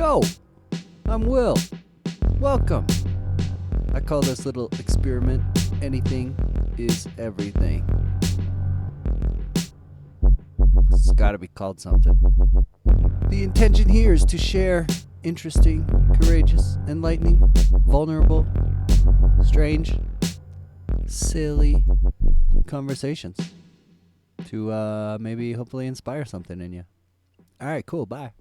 Yo, I'm Will. Welcome. I call this little experiment Anything is Everything. It's gotta be called something. The intention here is to share interesting, courageous, enlightening, vulnerable, strange, silly conversations to maybe hopefully inspire something in you. All right, cool. Bye.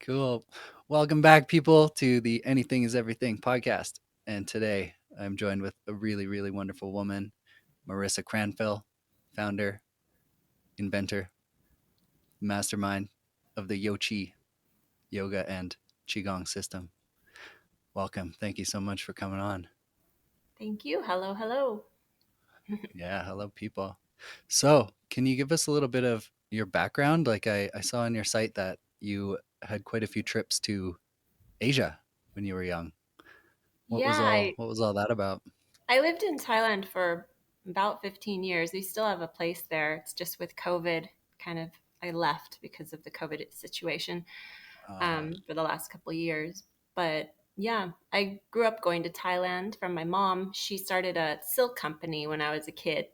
Cool. Welcome back, people, to the Anything is Everything podcast. And today I'm joined with a really, really wonderful woman, Marisa Cranfill, founder, inventor, mastermind of the YoQi yoga and Qigong system. Welcome. Thank you so much for coming on. Thank you. Hello, hello. Yeah, hello, people. So, can you give us a little bit of your background? Like I saw on your site that you had quite a few trips to Asia when you were young. What was Yeah, all I, what was all that about? I lived in Thailand for about 15 years. We still have a place there. It's just with COVID, kind of, I left because of the COVID situation Uh, for the last couple of years. But yeah, I grew up going to Thailand from my mom. She started a silk company when I was a kid.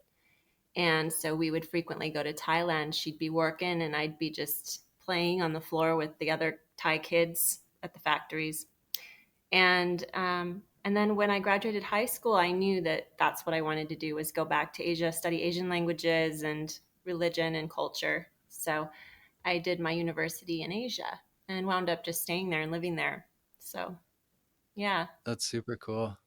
And so we would frequently go to Thailand. She'd be working and I'd be just playing on the floor with the other Thai kids at the factories. And then when I graduated high school, I knew that that's what I wanted to do was go back to Asia, study Asian languages and religion and culture. So I did my university in Asia and wound up just staying there and living there. So yeah. that's super cool.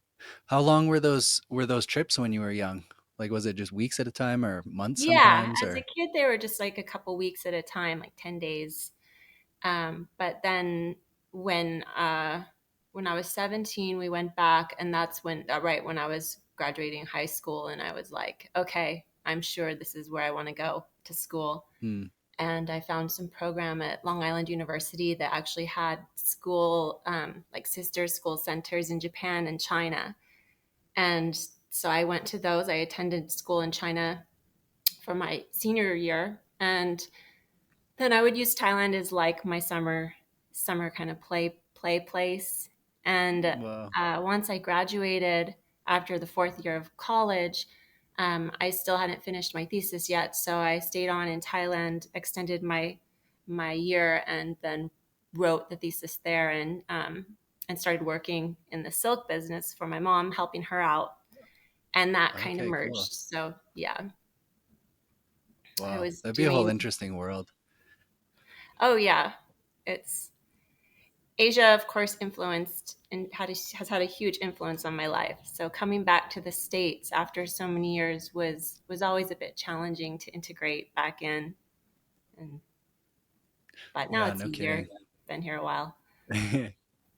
How long were those trips when you were young? Like was it just weeks at a time or months Yeah. sometimes As a or kid, they were just like a couple weeks at a time, like 10 days. But then when uh, when I was 17, we went back, and that's when right when I was graduating high school, and I was like, okay, I'm sure this is where I want to go to school. hmm, And I found some program at Long Island University that actually had school like sister school centers in Japan and China. And so I went to those. I attended school in China for my senior year, and then I would use Thailand as like my summer kind of play place. And well, once I graduated after the fourth year of college, I still hadn't finished my thesis yet, so I stayed on in Thailand, extended my year, and then wrote the thesis there and started working in the silk business for my mom, helping her out, and that kind of okay, cool. merged. So yeah, I Wow. was That'd be a whole doing. interesting world. Oh yeah, it's Asia, of course, influenced and has had a huge influence on my life. So coming back to the States after so many years was always a bit challenging to integrate back in. And but now Yeah, it's no easier. kidding. Been here a while.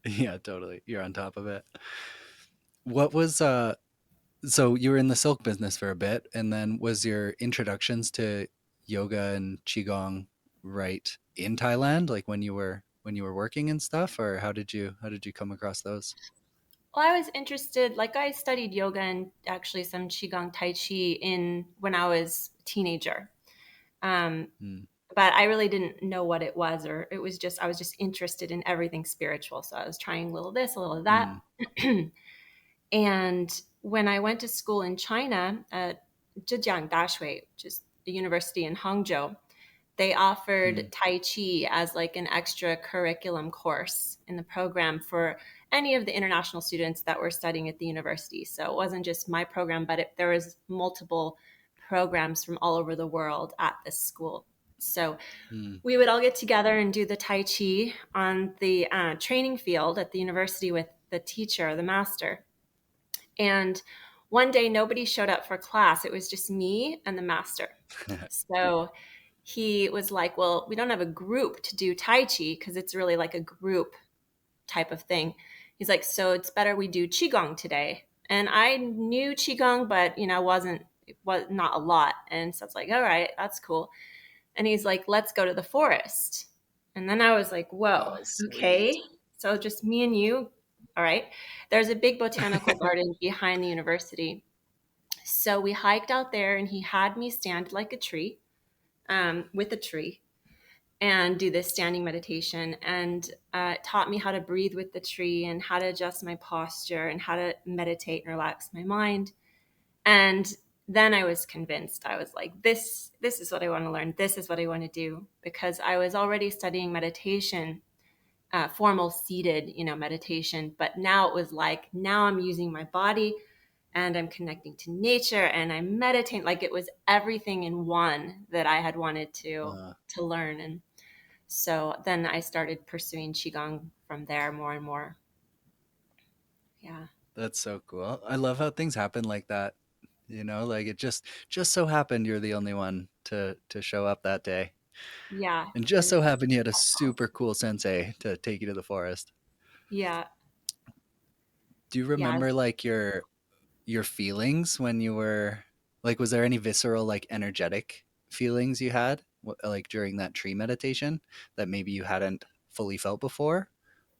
Yeah, totally. You're on top of it. What was so you were in the silk business for a bit and then was your introductions to yoga and qigong right in Thailand like when you were working and stuff or how did you come across those? Well, I was interested, like I studied yoga and actually some Qigong Tai Chi in when I was a teenager. Um, Hmm. but I really didn't know what it was, or it was just, I was just interested in everything spiritual. So I was trying a little of this, a little of that. Hmm. And when I went to school in China at Zhejiang Dashui, which is the university in Hangzhou, they Hmm. offered Tai Chi as like an extra curriculum course in the program for any of the international students that were studying at the university. So it wasn't just my program, but there was multiple programs from all over the world at this school. So Hmm. we would all get together and do the Tai Chi on the training field at the university with the teacher, the master. And one day, nobody showed up for class. It was just me and the master. So he was like, well, we don't have a group to do Tai Chi because it's really like a group type of thing. He's like, so it's better we do Qigong today. And I knew Qigong, but it was not a lot. And so it's like, all right, that's cool. And he's like, let's go to the forest. And then I was like, whoa, Oh, sweet. okay. So just me and you. All right. There's a big botanical garden behind the university. So we hiked out there and he had me stand like a tree with a tree and do this standing meditation, and it taught me how to breathe with the tree and how to adjust my posture and how to meditate and relax my mind. And then I was convinced. I was like, this is what I want to learn. This is what I want to do, because I was already studying meditation, formal seated, meditation. But now it was like, now I'm using my body and I'm connecting to nature and I'm meditating. Like, it was everything in one that I had wanted Uh, to learn. And so then I started pursuing Qigong from there more and more. Yeah. that's so cool. I love how things happen like that. Like it just so happened you're the only one to show up that day. Yeah. And It just was, so happened you had a super cool sensei to take you to the forest. yeah. Do you Yeah. remember like your feelings when you were like was there any visceral like energetic feelings you had like during that tree meditation that maybe you hadn't fully felt before,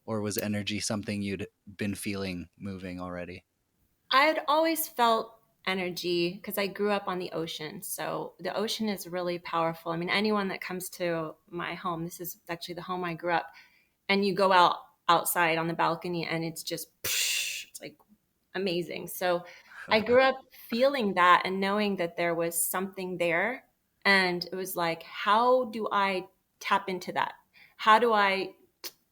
or was energy something you'd been feeling moving already? I had always felt energy because I grew up on the ocean. So the ocean is really powerful. I mean, anyone that comes to my home, this is actually the home I grew up, and you go outside on the balcony and it's just, it's like amazing. So I grew up feeling that and knowing that there was something there. And it was like, how do I tap into that? How do I,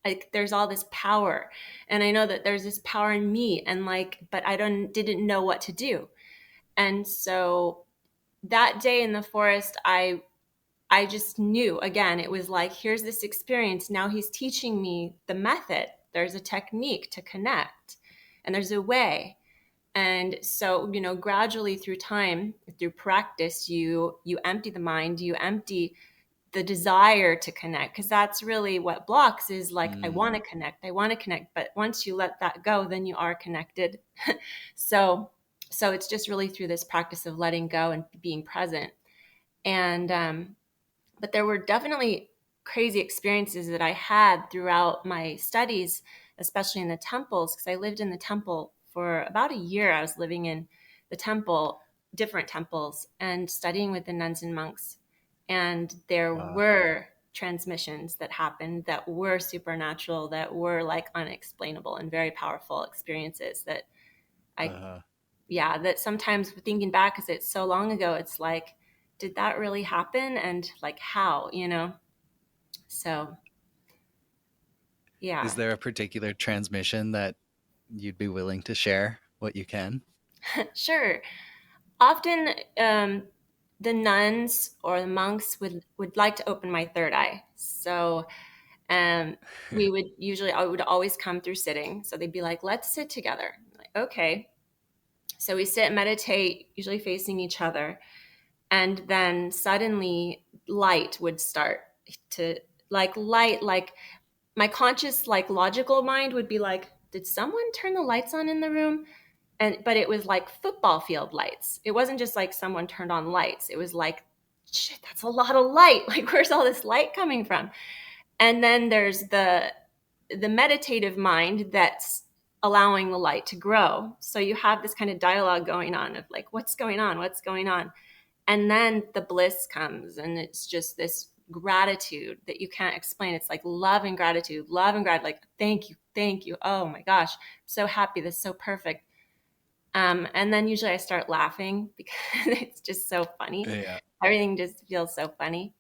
like, there's all this power, and I know that there's this power in me, and like, but I didn't know what to do. And so that day in the forest, I just knew, again, it was like, here's this experience. Now he's teaching me the method. There's a technique to connect, and there's a way. And so, gradually through time, through practice, you empty the mind, you empty the desire to connect, because that's really what blocks, is like, I Mm, want to connect, but once you let that go, then you are connected. so so it's just really through this practice of letting go and being present. And but there were definitely crazy experiences that I had throughout my studies, especially in the temples, because I lived in the temple for about a year. I was living in the temple, different temples, and studying with the nuns and monks. And there uh, were transmissions that happened that were supernatural, that were like unexplainable and very powerful experiences that I, uh, yeah, that sometimes thinking back, because it's so long ago, it's like, did that really happen? And like, how, So, is yeah, there a particular transmission that you'd be willing to share what you can? sure. Often, the nuns or the monks would like to open my third eye. So, we would usually, I would always come through sitting. So they'd be like, let's sit together. I'm like, okay. So we sit and meditate, usually facing each other. And then suddenly light would start to, like, light, like my conscious, like, logical mind would be like, did someone turn the lights on in the room? And but it was like football field lights. It wasn't just like someone turned on lights. It was like, shit, that's a lot of light. Like, where's all this light coming from? And then there's the meditative mind that's allowing the light to grow. So you have this kind of dialogue going on of like, what's going on? What's going on? And then the bliss comes, and it's just this gratitude that you can't explain. It's like love and gratitude. Like, thank you. Oh my gosh, I'm so happy. This is so perfect. And then usually I start laughing because it's just so funny. Yeah. Everything just feels so funny.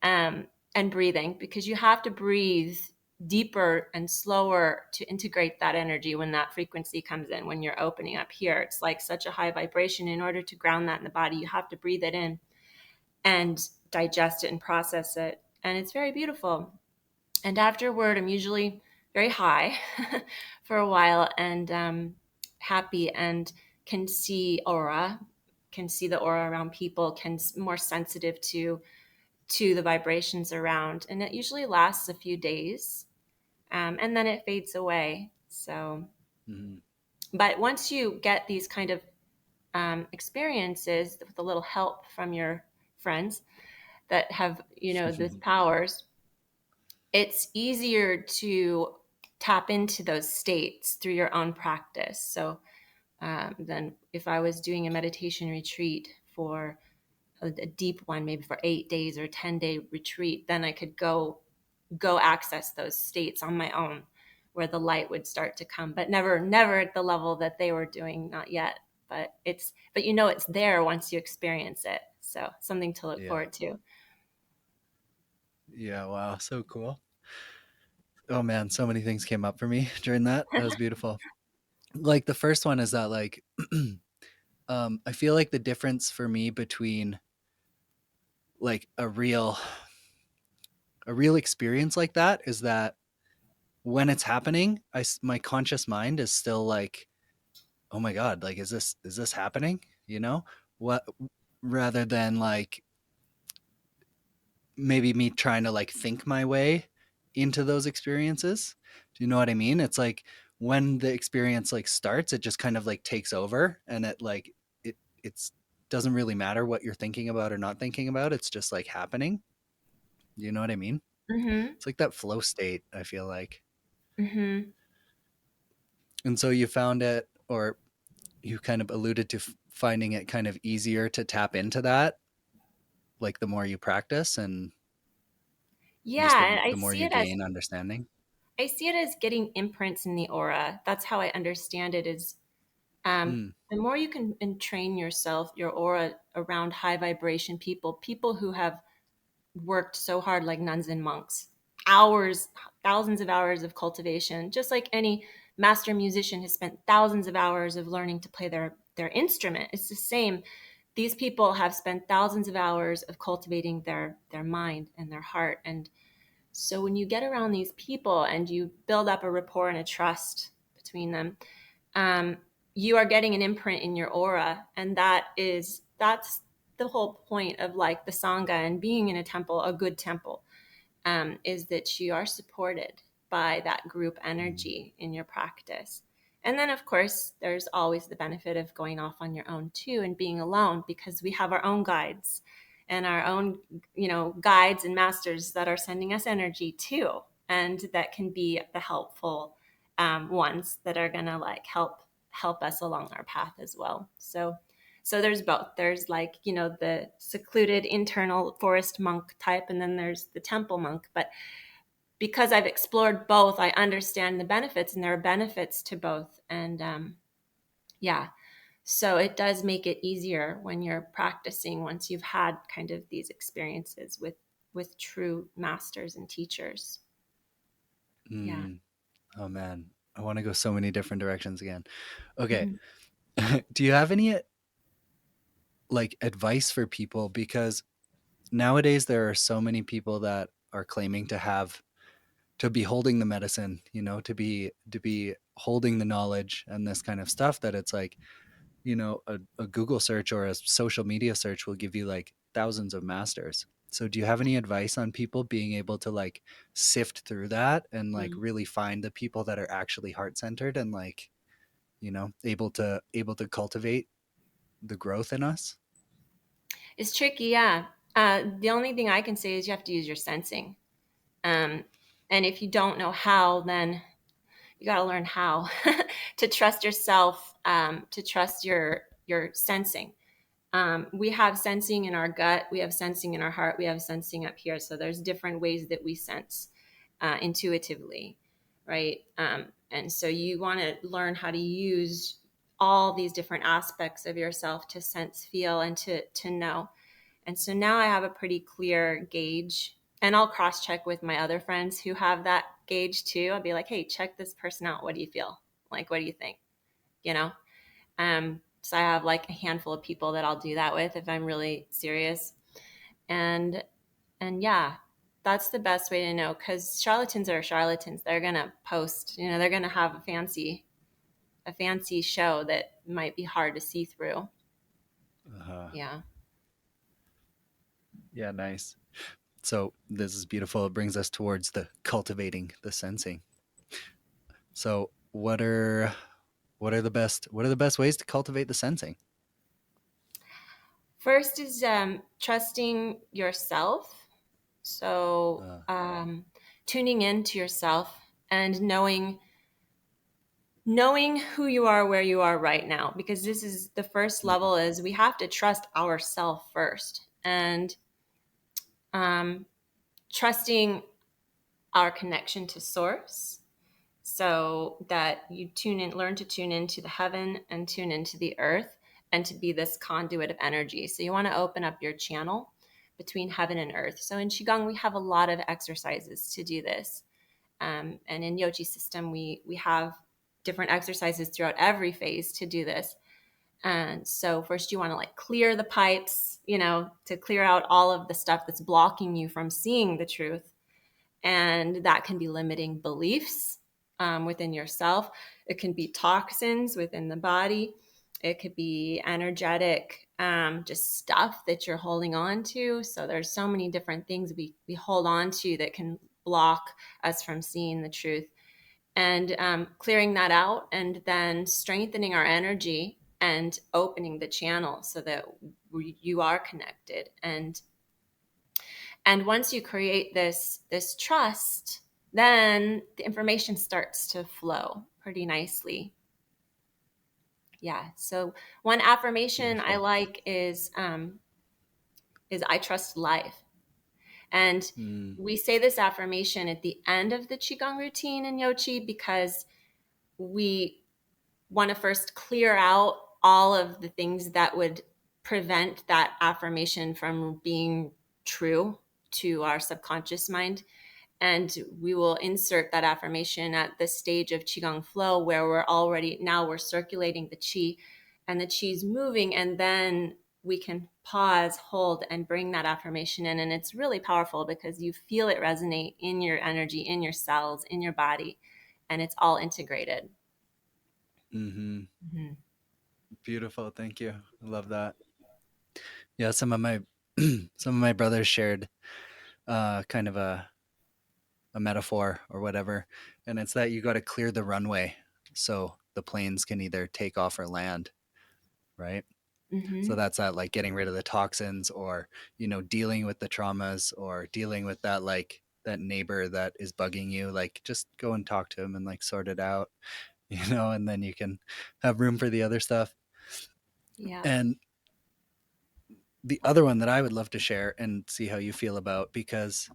And breathing, because you have to breathe deeper and slower to integrate that energy when that frequency comes in. When you're opening up here, it's like such a high vibration. In order to ground that in the body, you have to breathe it in and digest it and process it. And it's very beautiful. And afterward, I'm usually very high for a while, and happy, and can see aura, can see the aura around people, can more sensitive to the vibrations around. And it usually lasts a few days, and then it fades away. So, Mhm. but once you get these kind of experiences with a little help from your friends that have, these powers, it's easier to tap into those states through your own practice. So, then if I was doing a meditation retreat for a deep one, maybe for 8 days or 10-day retreat, then I could go access those states on my own where the light would start to come, but never at the level that they were doing, not yet. But it's there once you experience it. So something to look Yeah. forward to. Yeah. Wow. So cool. Oh man, so many things came up for me during that. That was beautiful. Like the first one is that like I feel like the difference for me between like a real experience like that is that when it's happening, my conscious mind is still like, oh my god, like is this happening? You know what? Rather than like maybe me trying to like think my way into those experiences. Do you know what I mean? It's like when the experience like starts, it just kind of like takes over, and it's doesn't really matter what you're thinking about or not thinking about. It's just like happening. You know what I mean? Mm-hmm. It's like that flow state, I feel like. Mm-hmm. And so you found it, or you kind of alluded to finding it kind of easier to tap into that, like the more you practice and just Yeah, the, and the more you gain understanding. I see it as getting imprints in the aura. That's how I understand it. Is Mm, the more you can entrain yourself, your aura around high vibration people who have worked so hard, like nuns and monks, hours, thousands of hours of cultivation, just like any master musician has spent thousands of hours of learning to play their instrument. It's the same. These people have spent thousands of hours of cultivating their mind and their heart. And so when you get around these people and you build up a rapport and a trust between them, um, you are getting an imprint in your aura, and that's the whole point of like the sangha and being in a temple, a good temple, is that you are supported by that group mm, energy in your practice. And then, of course, there's always the benefit of going off on your own too and being alone, because we have our own guides and our own, guides and masters that are sending us energy too. And that can be the helpful ones that are going to like help us along our path as well. So there's both. There's like, the secluded internal forest monk type, and then there's the temple monk. But because I've explored both, I understand the benefits, and there are benefits to both. And yeah, so it does make it easier when you're practicing once you've had kind of these experiences with true masters and teachers. Yeah. mm. Oh man, I want to go so many different directions again. Okay, Mhm. do you have any like advice for people? Because nowadays there are so many people that are claiming to be holding the medicine, to be holding the knowledge and this kind of stuff, that it's like, a Google search or a social media search will give you like thousands of masters. So do you have any advice on people being able to like sift through that and like Mm. really find the people that are actually heart centered and like, able to cultivate the growth in us? It's tricky, yeah. The only thing I can say is you have to use your sensing. Um, and if you don't know how, then you got to learn how to trust yourself, to trust your sensing. We have sensing in our gut, we have sensing in our heart, we have sensing up here. So there's different ways that we sense intuitively, right? And so you want to learn how to use all these different aspects of yourself to sense, feel, and to know. And so now I have a pretty clear gauge, and I'll cross check with my other friends who have that gauge too. I'll be like, hey, check this person out. What do you feel? Like, what do you think? You know? So I have like a handful of people that I'll do that with if I'm really serious. And and yeah, that's the best way to know, because charlatans are charlatans. They're gonna post, they're gonna have a fancy show that might be hard to see through. Uh-huh. Yeah. Yeah, nice. So this is beautiful. It brings us towards the cultivating the sensing. So what are the best ways to cultivate the sensing? First is trusting yourself. So Uh, tuning in to yourself and knowing who you are, where you are right now, because this is the first mm, level, is we have to trust ourself first. and um, trusting our connection to source, so that you learn to tune into the heaven and tune into the earth, and to be this conduit of energy. So you want to open up your channel between heaven and earth. So in Qigong, we have a lot of exercises to do this. And in YoQi system, we have different exercises throughout every phase to do this. And so first you want to like clear the pipes, to clear out all of the stuff that's blocking you from seeing the truth. And that can be limiting beliefs within yourself. It can be toxins within the body. It could be energetic, just stuff that you're holding on to. So there's so many different things we hold on to that can block us from seeing the truth. And clearing that out, and then strengthening our energy and opening the channel so that you are connected. And once you create this trust, then the information starts to flow pretty nicely. Yeah. So one affirmation I Beautiful. like is I trust life. And Mm, we say this affirmation at the end of the Qigong routine in Yochi, because we want to first clear out all of the things that would prevent that affirmation from being true to our subconscious mind. And we will insert that affirmation at the stage of Qigong flow, where we're circulating the Qi, and the Qi is moving. And then we can pause, hold, and bring that affirmation in. And it's really powerful because you feel it resonate in your energy, in your cells, in your body, and it's all integrated. hmm Mm-hmm. Beautiful. Thank you. I love that. Yeah, some of my some of my brothers shared kind of a metaphor or whatever, and it's that you got to clear the runway so the planes can either take off or land, right? So Mm-hmm. that's that, like getting rid of the toxins, or dealing with the traumas, or dealing with that, like that neighbor that is bugging you, like just go and talk to him and like sort it out, and then you can have room for the other stuff. Yeah. And the other one that I would love to share and see how you feel about, because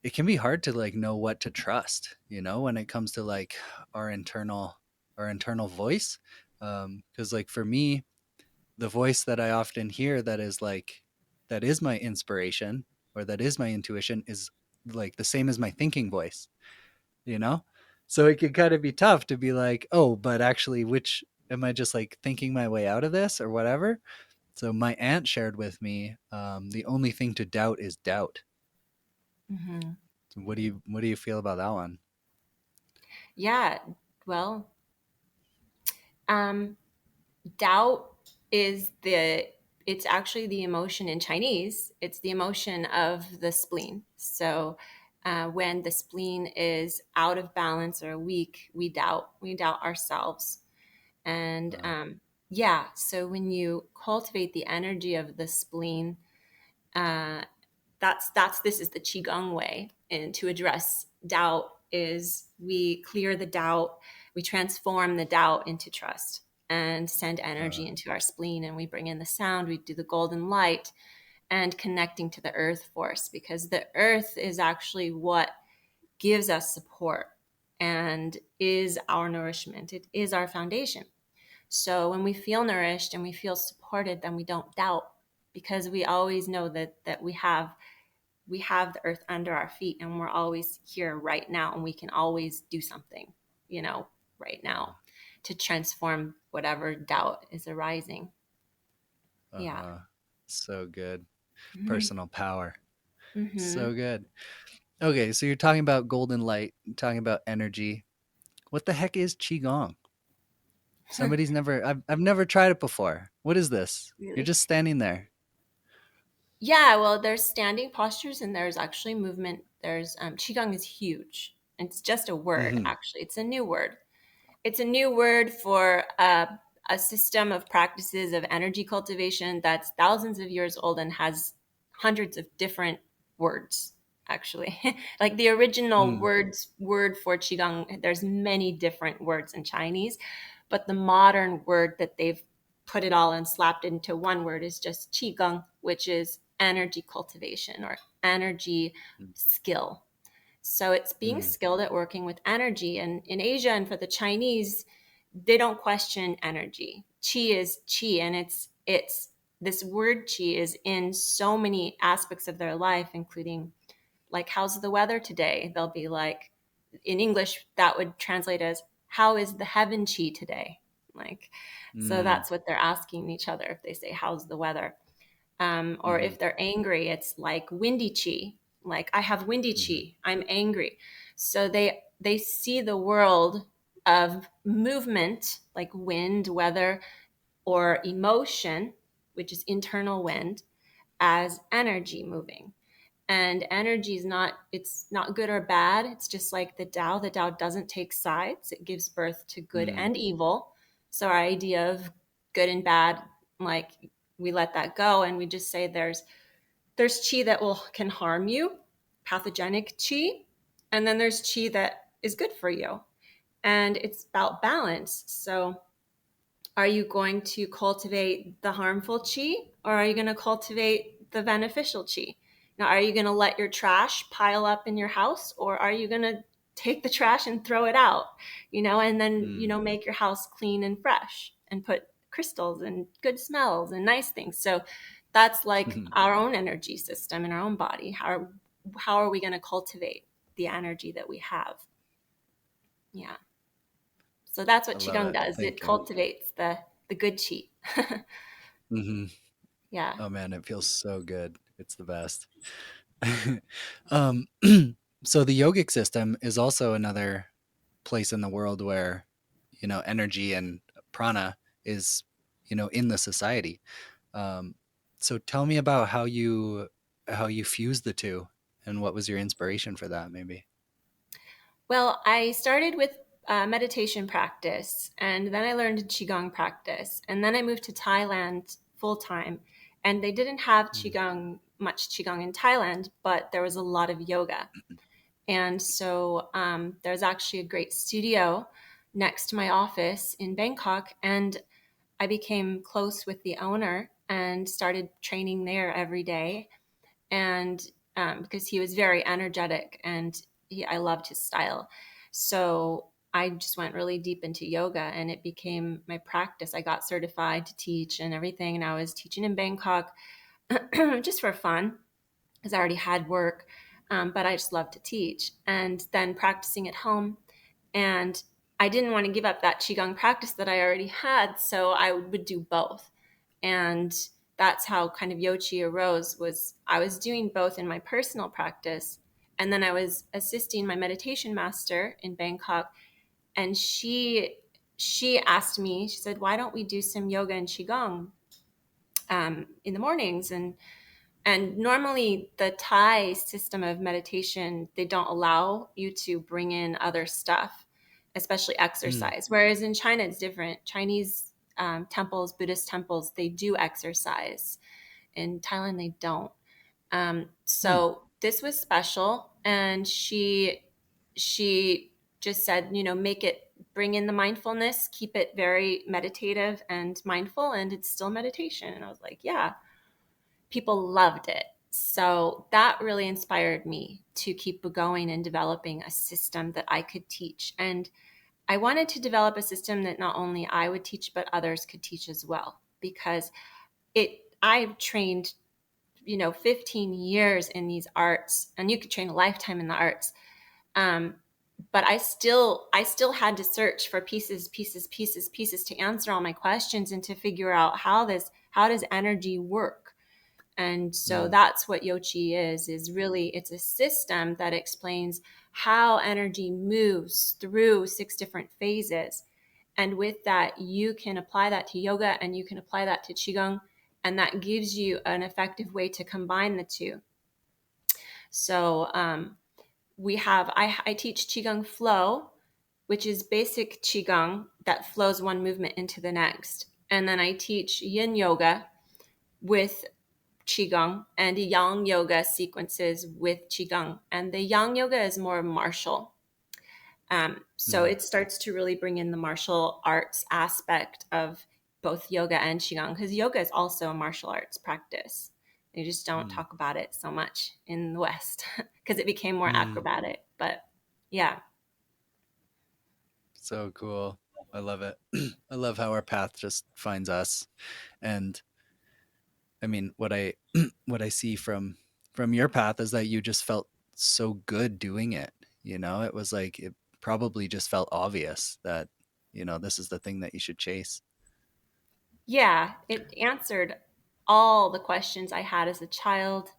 it can be hard to like know what to trust, when it comes to like our internal our internal voice. Because like for me, the voice that I often hear that is my inspiration, or that is my intuition, is like the same as my thinking voice, you know? So it can kind of be tough to be like, oh, but actually, which am I just like thinking my way out of this or whatever? So my aunt shared with me, the only thing to doubt is doubt. Mm-hmm. So what do you feel about that one? Yeah. Well, um, doubt is it's actually the emotion in Chinese. It's the emotion of the spleen. So when the spleen is out of balance or weak, we doubt ourselves. And Uh, yeah, so when you cultivate the energy of the spleen, uh, that's this is the qigong way, and to address doubt is we clear the doubt, we transform the doubt into trust, and send uh, energy into our spleen, and we bring in the sound, we do the golden light, and connecting to the earth force, because the earth is actually what gives us support and is our nourishment, it is our foundation. So when we feel nourished and we feel supported, then we don't doubt, because we always know that we have the earth under our feet, and we're always here right now, and we can always do something, right now, to transform whatever doubt is arising. Yeah. uh-huh. So good. Mm-hmm. Personal power. Mm-hmm. So good. Okay, so you're talking about golden light, talking about energy. What the heck is qigong? I've never tried it before. What is this? You're Really? just standing there. Yeah, well, there's standing postures and there's actually movement. There's qigong is huge. It's just a word, Mhm. actually. It's a new word. It's a new word for a system of practices of energy cultivation that's thousands of years old and has hundreds of different words, actually. Like the original Mm. word for qigong, there's many different words in Chinese, but the modern word that they've put it all and slapped into one word is just Qigong, which is energy cultivation or energy skill. So it's being Mm, skilled at working with energy. And in Asia and for the Chinese, they don't question energy. Qi is qi, and it's this word qi is in so many aspects of their life, including like how's the weather today? They'll be like, in English that would translate as how is the heaven chi today? Like, so mm, that's what they're asking each other if they say how's the weather. Or mm-hmm, if they're angry, it's like windy chi. Like I have windy mm-hmm, chi. I'm angry. So they see the world of movement, like wind, weather, or emotion, which is internal wind, as energy moving. And energy is not, it's not good or bad. It's just like the Tao doesn't take sides. It gives birth to good mm, and evil. So our idea of good and bad, like we let that go and we just say there's chi that will can harm you, pathogenic chi, and then there's chi that is good for you. And it's about balance. So are you going to cultivate the harmful chi, or are you going to cultivate the beneficial chi? Now, are you going to let your trash pile up in your house, or are you going to take the trash and throw it out, and then, mm. make your house clean and fresh and put crystals and good smells and nice things? So that's like our own energy system in our own body. How are we going to cultivate the energy that we have? Yeah. So that's I what love Qigong it. does. It Thank you. cultivates the good chi. Hmm. Yeah. Oh man, it feels so good. It's the best. um, so the yogic system is also another place in the world where, energy and prana is, in the society. Um, so tell me about how you fuse the two and what was your inspiration for that, maybe? Well, I started with meditation practice, and then I learned Qigong practice, and then I moved to Thailand full time. And they didn't have Mm, much Qigong in Thailand, but there was a lot of yoga. And so there's actually a great studio next to my office in Bangkok, and I became close with the owner and started training there every day. And because he was very energetic and I loved his style. So I just went really deep into yoga and it became my practice. I got certified to teach and everything. And I was teaching in Bangkok just for fun because I already had work, but I just loved to teach. And then practicing at home. And I didn't want to give up that Qigong practice that I already had. So I would do both. And that's how kind of YoQi arose. Was I was doing both in my personal practice, and then I was assisting my meditation master in Bangkok, and she asked me, she said, why don't we do some yoga and qigong in the mornings? And normally the Thai system of meditation, they don't allow you to bring in other stuff, especially mm, exercise. Whereas in China, it's different. Chinese temples, Buddhist temples, they do exercise. In Thailand, they don't. mm, So this was special. And she just said, make it, bring in the mindfulness, keep it very meditative and mindful, and it's still meditation. And I was like, yeah, people loved it. So that really inspired me to keep going and developing a system that I could teach. And I wanted to develop a system that not only I would teach, but others could teach as well. Because I've trained, 15 years in these arts, and you could train a lifetime in the arts. Um, but I still had to search for pieces to answer all my questions and to figure out how does energy work. And so mm, that's what yochi is really, it's a system that explains how energy moves through 6 different phases. And with that, you can apply that to yoga and you can apply that to qigong, and that gives you an effective way to combine the two. So I teach qigong flow, which is basic qigong that flows one movement into the next. And then I teach yin yoga with qigong and yang yoga sequences with qigong. And the yang yoga is more martial. So mm, it starts to really bring in the martial arts aspect of both yoga and Qigong, because yoga is also a martial arts practice. They just don't Mm. talk about it so much in the West because it became more Mm. acrobatic. But yeah. So cool. I love it. I love how our path just finds us. And I mean, what I what I see from your path is that you just felt so good doing it. You know, it was like it probably just felt obvious that, this is the thing that you should chase. Yeah, it answered all the questions I had as a child.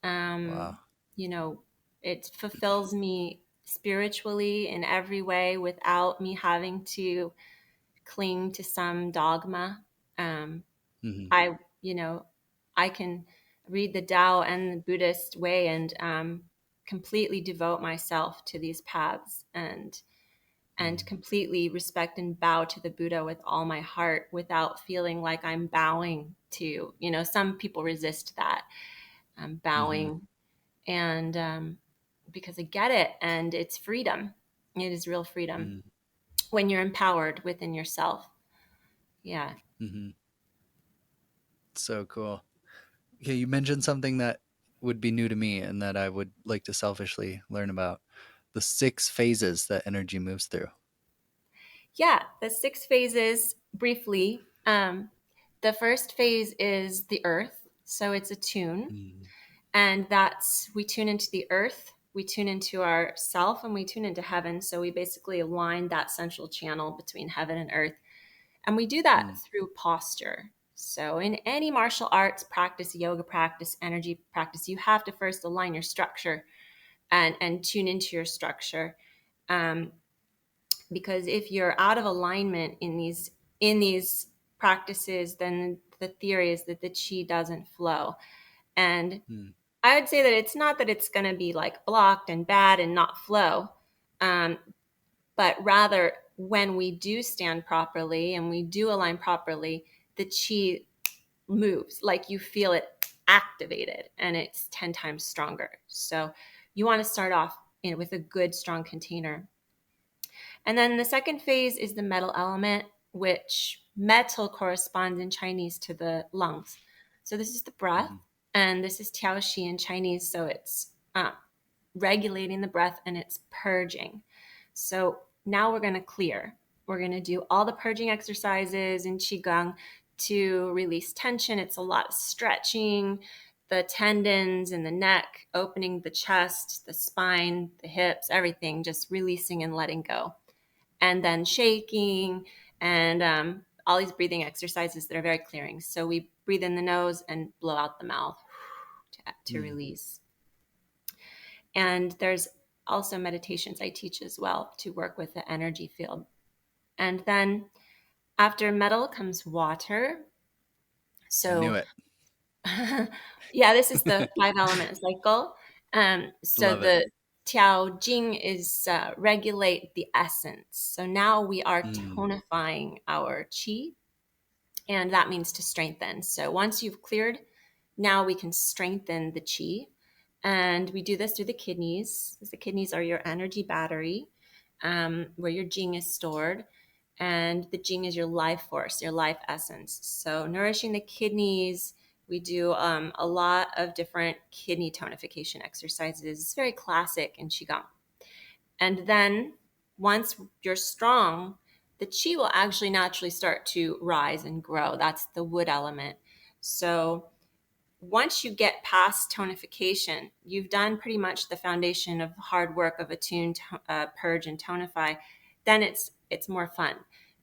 Um, Wow. you know, it fulfills me spiritually in every way without me having to cling to some dogma. Um, Hmm. I, you know, I can read the Tao and the Buddhist way and completely devote myself to these paths and Mm. completely respect and bow to the Buddha with all my heart without feeling like I'm bowing to, some people resist that Hmm. bowing and because I get it and it's freedom. It is real freedom Mm. when you're empowered within yourself. Yeah. Hmm. So cool. Okay, you mentioned something that would be new to me and that I would like to selfishly learn about: the 6 phases that energy moves through. Yeah. The 6 phases, briefly. The first phase is the earth. So it's a tune. Mm. And we tune into the earth, we tune into our self, and we tune into heaven. So we basically align that central channel between heaven and earth. And we do that Mm. through posture. So in any martial arts practice, yoga practice, energy practice, you have to first align your structure and tune into your structure. Um, because if you're out of alignment in these practices, then the theory is that the chi doesn't flow. And Mm. I would say that it's not that it's going to be like blocked and bad and not flow, um, but rather when we do stand properly and we do align properly, the chi moves, like you feel it activated and it's 10 times stronger. So you want to start off with a good, strong container. And then the second phase is the metal element, which metal corresponds in Chinese to the lungs. So this is the breath, Mhm. and this is Tiao Shi in Chinese. So it's regulating the breath and it's purging. So now we're going to clear. We're going to do all the purging exercises in Qigong to release tension. It's a lot of stretching, the tendons in the neck, opening the chest, the spine, the hips, everything, just releasing and letting go. And then shaking and all these breathing exercises that are very clearing. So we breathe in the nose and blow out the mouth to Mm. release. And there's also meditations I teach as well to work with the energy field. And then after metal comes water. I knew So, it. yeah, this is the 5 element cycle. So Love it. the Tiao Jing is regulate the essence. So now we are Mm. tonifying our qi, and that means to strengthen. So once you've cleared, now we can strengthen the qi. And we do this through the kidneys. The kidneys are your energy battery, where your jing is stored. And the jing is your life force, your life essence. So nourishing the kidneys, we do a lot of different kidney tonification exercises. It's very classic in Qigong. And then once you're strong, the chi will actually naturally start to rise and grow. That's the wood element. So once you get past tonification, you've done pretty much the foundation of hard work of attune, purge, and tonify. Then it's more fun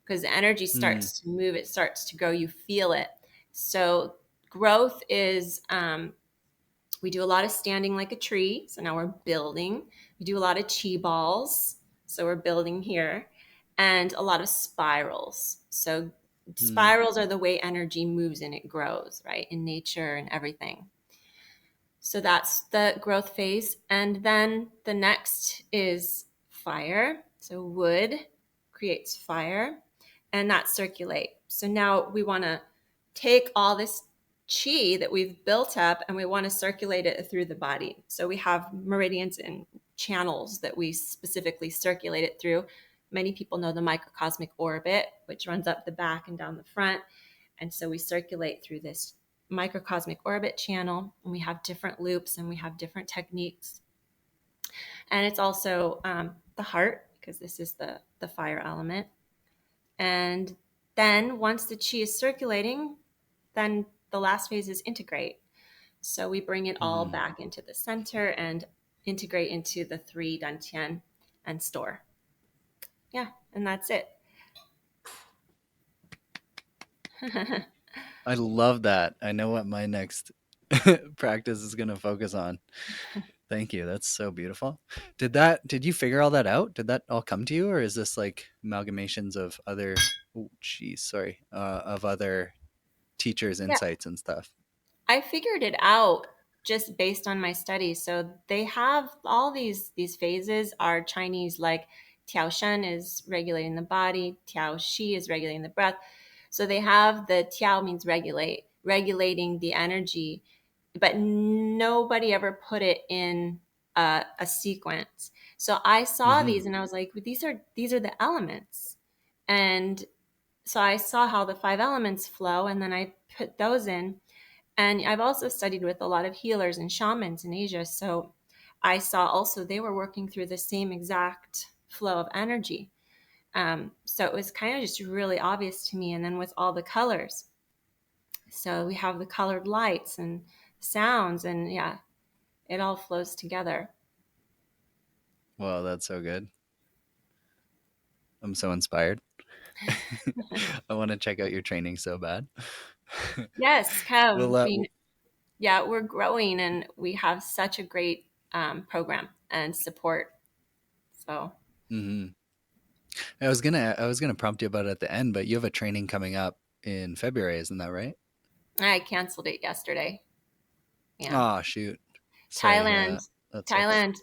because the energy Mm. starts to move. It starts to grow. You feel it. So growth is we do a lot of standing like a tree. So now we're building. We do a lot of chi balls. So we're building here. And a lot of spirals. So Mm. spirals are the way energy moves and it grows, right? In nature and everything. So that's the growth phase. And then the next is fire. So wood creates fire and that circulate. So now we want to take all this chi that we've built up and we want to circulate it through the body. So we have meridians and channels that we specifically circulate it through. many people know the microcosmic orbit, which runs up the back and down the front. And so we circulate through this microcosmic orbit channel, and we have different loops and we have different techniques. And it's also the heart, because this is the fire element. And then once the chi is circulating, then the last phase is integrate. So we bring it all Mm. back into the center and integrate into the three dantian and store. Yeah, and that's it. I love that. I know what my next practice is going to focus on. Thank you. That's so beautiful. Did you figure all that out? Did that all come to you, or is this like amalgamations of other, oh geez, sorry, of other teachers' Yeah, insights and stuff? I figured it out just based on my studies. So they have all these phases are Chinese, like Tiao Shen is regulating the body, Tiao Shi is regulating the breath. So they have the Tiao means regulate, regulating the energy, but nobody ever put it in a sequence. So I saw Mm-hmm. these and I was like, these are the elements. And so I saw how the five elements flow, and then I put those in. And I've also studied with a lot of healers and shamans in Asia. So I saw also they were working through the same exact flow of energy. So it was kind of just really obvious to me. And then with all the colors, so we have the colored lights and sounds, and yeah, it all flows together. Well, that's so good. I'm so inspired. I want to check out your training so bad. Yes, Well, Kev. Yeah, we're growing and we have such a great program and support. So mhm. I was gonna prompt you about it at the end, but you have a training coming up in February, isn't that right? I canceled it yesterday. Yeah. Oh shoot. Sorry to hear Thailand, that. That sucks. Thailand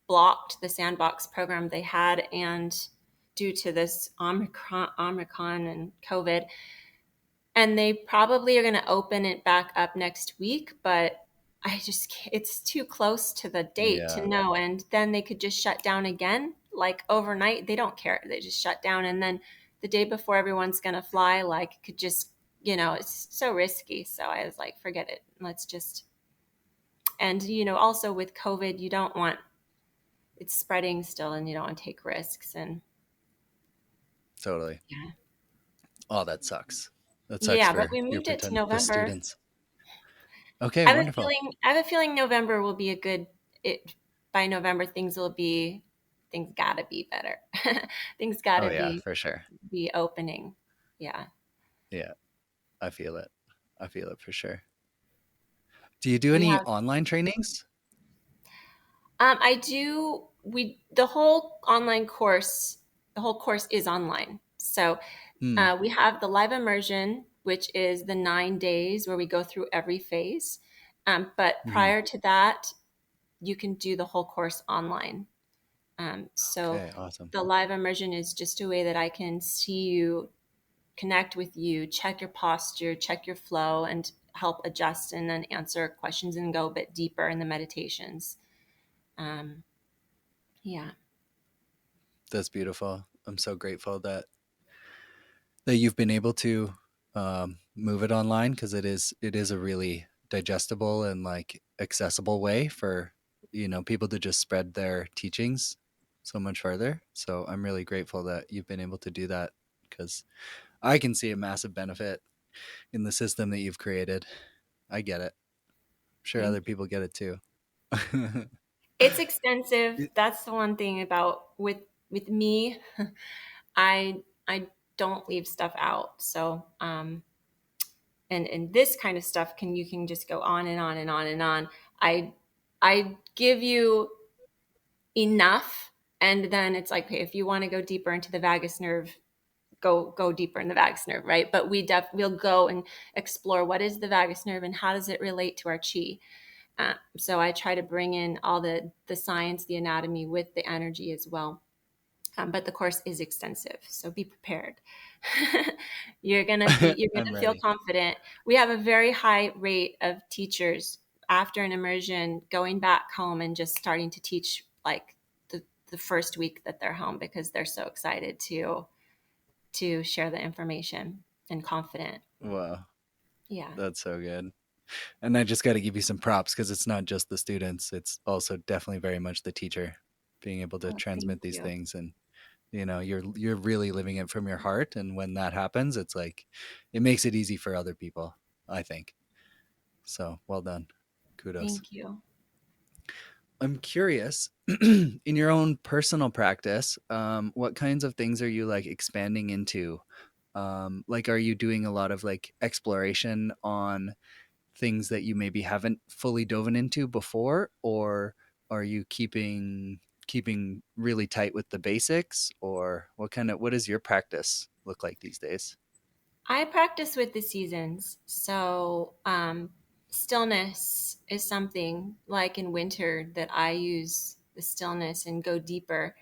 blocked the sandbox program they had, and due to this Omicron and COVID, and they probably are going to open it back up next week, but I just it's too close to the date to Yeah, know, and then they could just shut down again like overnight. They don't care. They just shut down, and then the day before everyone's going to fly, like could just, it's so risky. So I was like, forget it. Let's just, and also with COVID, you don't want, it's spreading still, and you don't want to take risks. And totally. yeah, Oh, that sucks. That sucks yeah, but for we your moved it to pretend the November. students. Okay, wonderful. I have a feeling November will be a good it by November things gotta be better. Things Oh gotta yeah, for sure. be opening. Yeah. Yeah, I feel it. I feel it for sure. Do you do We any have online trainings? I do we the whole online course, the whole course is online. So Hmm. we have the live immersion, which is the 9 days where we go through every phase. But Hmm. prior to that, you can do the whole course online. So Okay, awesome. the live immersion is just a way that I can see you, connect with you, check your posture, check your flow, and help adjust and then answer questions and go a bit deeper in the meditations. Um, yeah. That's beautiful. I'm so grateful that you've been able to move it online because it is a really digestible and like accessible way for people to just spread their teachings so much further. So I'm really grateful that you've been able to do that because I can see a massive benefit in the system that you've created. I get it. I'm sure Thank other you. people get it too. It's extensive. That's the one thing about with me. I don't leave stuff out. So and this kind of stuff can you can just go on and on and on and on. I give you enough, and then it's like, okay, if you want to go deeper into the vagus nerve, go deeper in the vagus nerve, right? But we'll go and explore what is the vagus nerve and how does it relate to our chi. So I try to bring in all the science, the anatomy with the energy as well. But the course is extensive, so be prepared. You're I'm gonna feel ready. confident. We have a very high rate of teachers after an immersion going back home and just starting to teach like the first week that they're home because they're so excited to share the information and confident. Wow, Yeah. that's so good. And I just got to give you some props because it's not just the students; it's also definitely very much the teacher being able to Oh, thank transmit these you. things. And you're really living it from your heart. And when that happens, it's like it makes it easy for other people, I think. So well done, kudos. Thank you. I'm curious, in your own personal practice, what kinds of things are you like expanding into? Like, are you doing a lot of like exploration on things that you maybe haven't fully dove into before, or are you keeping really tight with the basics, or what does your practice look like these days? I practice with the seasons. So, stillness is something like in winter that I use the stillness and go deeper.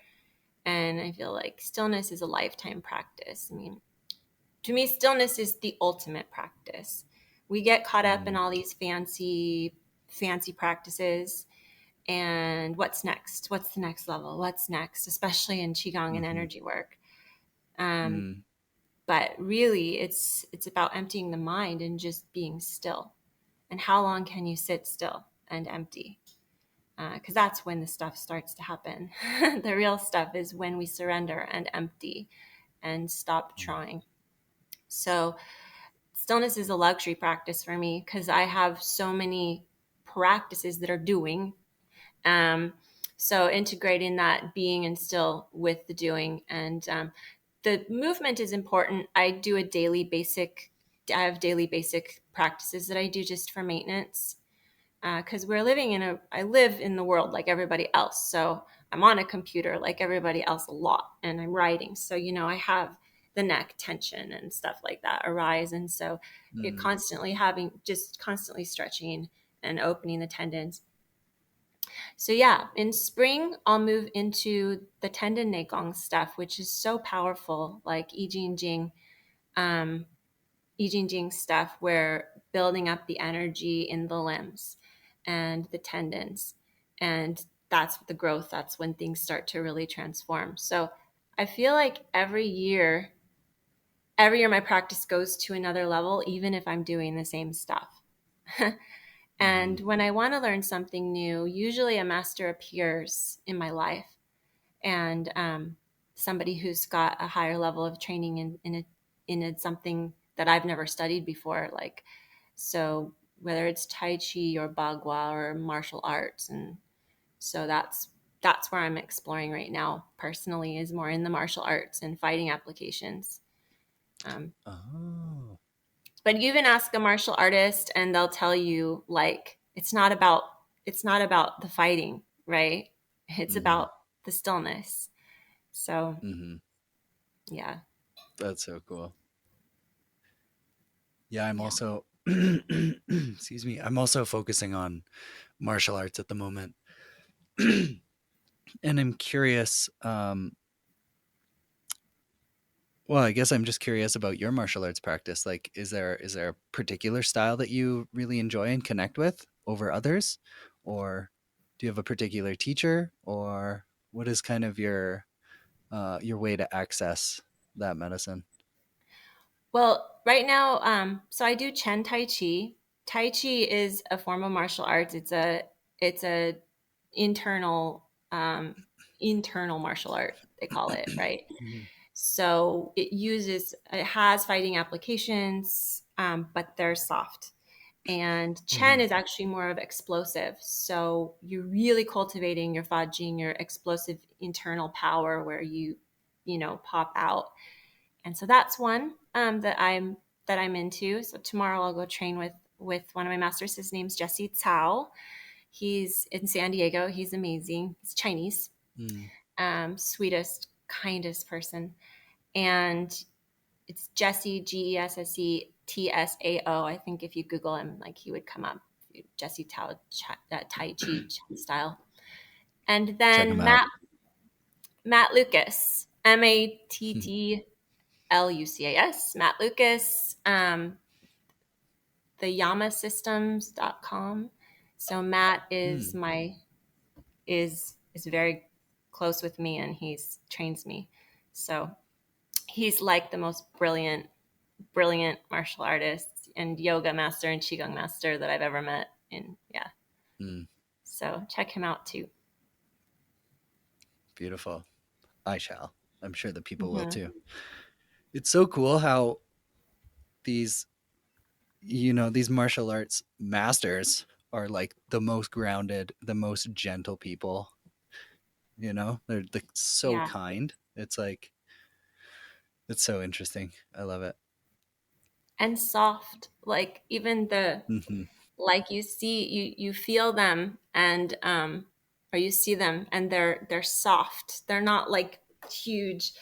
And I feel like stillness is a lifetime practice. I mean, to me, stillness is the ultimate practice. We get caught up in Mm, all these fancy practices. And what's next? What's the next level? What's next? Especially in Qigong and mm-hmm, energy work. Um, mm, but really it's about emptying the mind and just being still. And how long can you sit still and empty? Because that's when the stuff starts to happen. The real stuff is when we surrender and empty and stop mm, trying. So stillness is a luxury practice for me because I have so many practices that are doing. um, so integrating that being and still with the doing, and the movement is important. I do a daily basic. I have daily basic practices that I do just for maintenance, because we're living in a. I live in the world like everybody else, so I'm on a computer like everybody else a lot, and I'm writing. So I have the neck tension and stuff like that arise, and so you're mm, constantly stretching and opening the tendons. So yeah, in spring I'll move into the tendon gong stuff, which is so powerful, like um, I Ching stuff, where building up the energy in the limbs and the tendons, and that's the growth. That's when things start to really transform. So I feel like every year my practice goes to another level, even if I'm doing the same stuff. mm-hmm, And when I want to learn something new, usually a master appears in my life, and somebody who's got a higher level of training in something that I've never studied before. Like, so whether it's Tai Chi or Bagua or martial arts, and so that's where I'm exploring right now. Personally, is more in the martial arts and fighting applications. Um, oh, but you even ask a martial artist, and they'll tell you like it's not about the fighting, right? It's mm-hmm, about the stillness. So mm-hmm. yeah. That's so cool. Yeah, I'm Yeah. also excuse me, I'm also focusing on martial arts at the moment. And I'm curious, well, I guess I'm just curious about your martial arts practice. Like, is there a particular style that you really enjoy and connect with over others? Or do you have a particular teacher, or what is kind of your way to access that medicine? Well, right now, so I do Chen Tai Chi. Tai Chi is a form of martial arts. It's a internal internal martial art, they call it, right? Mhm, So it has fighting applications, but they're soft. And Chen mhm, is actually more of explosive. So you're really cultivating your Fajing, your explosive internal power, where you pop out. And so that's one that I'm into. So tomorrow I'll go train with one of my masters. His name's Jesse Cao. He's in San Diego. He's amazing. He's Chinese, mm, sweetest, kindest person. And it's Jesse, Gessetsao. I think if you Google him, like he would come up. Jesse Tao, Tai Chi style. And check them then out. Matt Lucas, Mattlucas, Matt Lucas, theyamasystems.com. So Matt is Mm, my is very close with me, and he's trains me. So he's like the most brilliant martial artist and yoga master and qigong master that I've ever met. And yeah, Mm, so check him out too. beautiful. I shall. I'm sure the people will Mm-hmm. too. It's so cool how these, these martial arts masters are like the most grounded, the most gentle people. They're like so Yeah. kind. It's like, it's so interesting. I love it. And soft, like even the, Hmm. like you feel them, and or you see them, and they're soft. They're not like huge,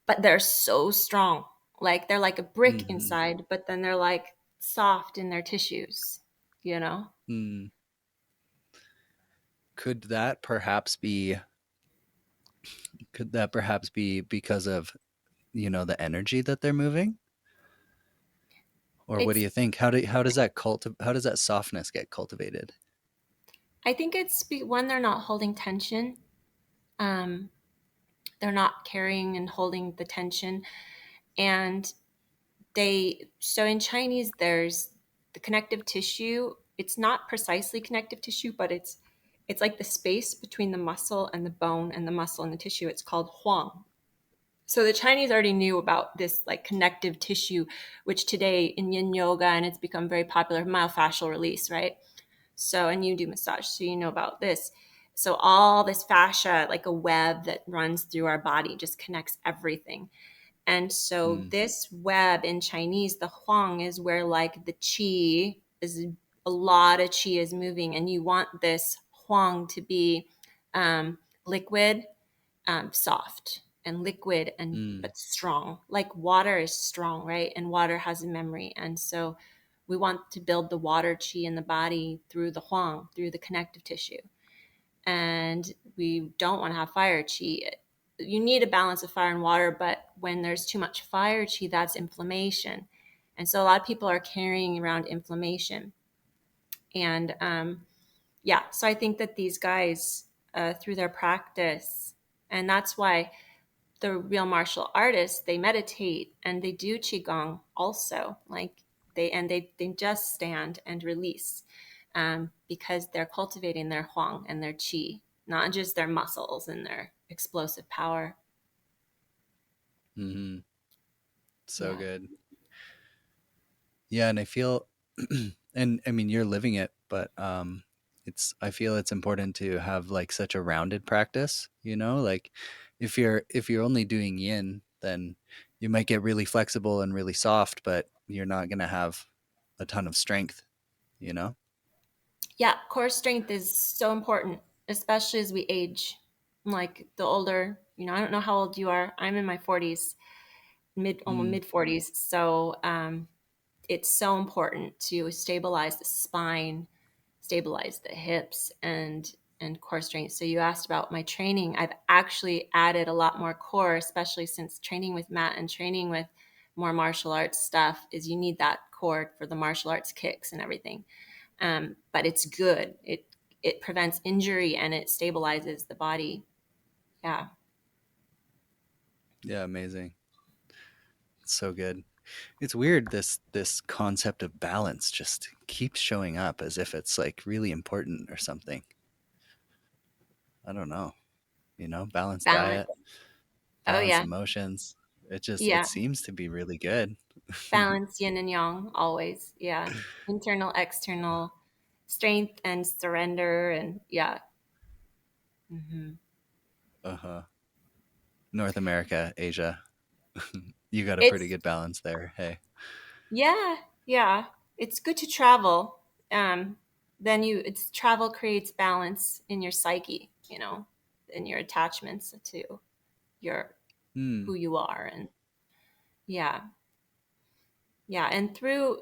but they're so strong. Like they're like a brick Hmm. inside, but then they're like soft in their tissues, you know? Mm. Could that perhaps be? Could that perhaps be because of the energy that they're moving? Or what do It's you think? How does that softness get cultivated? I think it's when they're not holding tension. Um, they're not carrying and holding the tension, and so in Chinese there's the connective tissue. It's not precisely connective tissue, but it's like the space between the muscle and the bone and the muscle and the tissue. It's called huang. So the Chinese already knew about this like connective tissue, which today in yin yoga, and it's become very popular, myofascial release, right? So, and you do massage, so you know about this. So all this fascia, like a web that runs through our body, just connects everything. And so Mm, this web in Chinese, the huang, is where like the qi is, a lot of qi is moving, and you want this huang to be liquid, soft, and liquid, and mm, but strong. Like water is strong, right? And water has a memory, and so we want to build the water qi in the body through the huang, through the connective tissue. And we don't want to have fire chi. You need a balance of fire and water, but when there's too much fire chi, that's inflammation. And so a lot of people are carrying around inflammation. And yeah, so I think that these guys, through their practice, and that's why the real martial artists, they meditate and they do qigong also. Like they just stand and release, because they're cultivating their huang and their qi, not just their muscles and their explosive power. hmm. So Yeah. good. Yeah, and I feel, and I mean, you're living it, but I feel it's important to have like such a rounded practice. Like if you're only doing yin, then you might get really flexible and really soft, but you're not gonna have a ton of strength. You know. Yeah, core strength is so important, especially as we age. Like the older, I don't know how old you are. I'm in my 40s, almost Mm, mid 40s. So it's so important to stabilize the spine, stabilize the hips, and core strength. So you asked about my training. I've actually added a lot more core, especially since training with Matt and training with more martial arts stuff. Is you need that core for the martial arts kicks and everything. But it's good. It prevents injury and it stabilizes the body. Yeah. yeah, amazing. So good. It's weird this concept of balance just keeps showing up as if it's like really important or something. I don't know. Balanced Balance. diet, Oh balanced yeah. emotions. It Yeah. seems to be really good. Balance, yin and yang, always. Yeah. Internal, external, strength and surrender, and yeah. Hmm. Uh-huh. North America, Asia. You got a pretty It's good balance there. Hey. Yeah, yeah. It's good to travel. Then it's travel creates balance in your psyche, in your attachments to your Hmm. who you are. And yeah, yeah. And through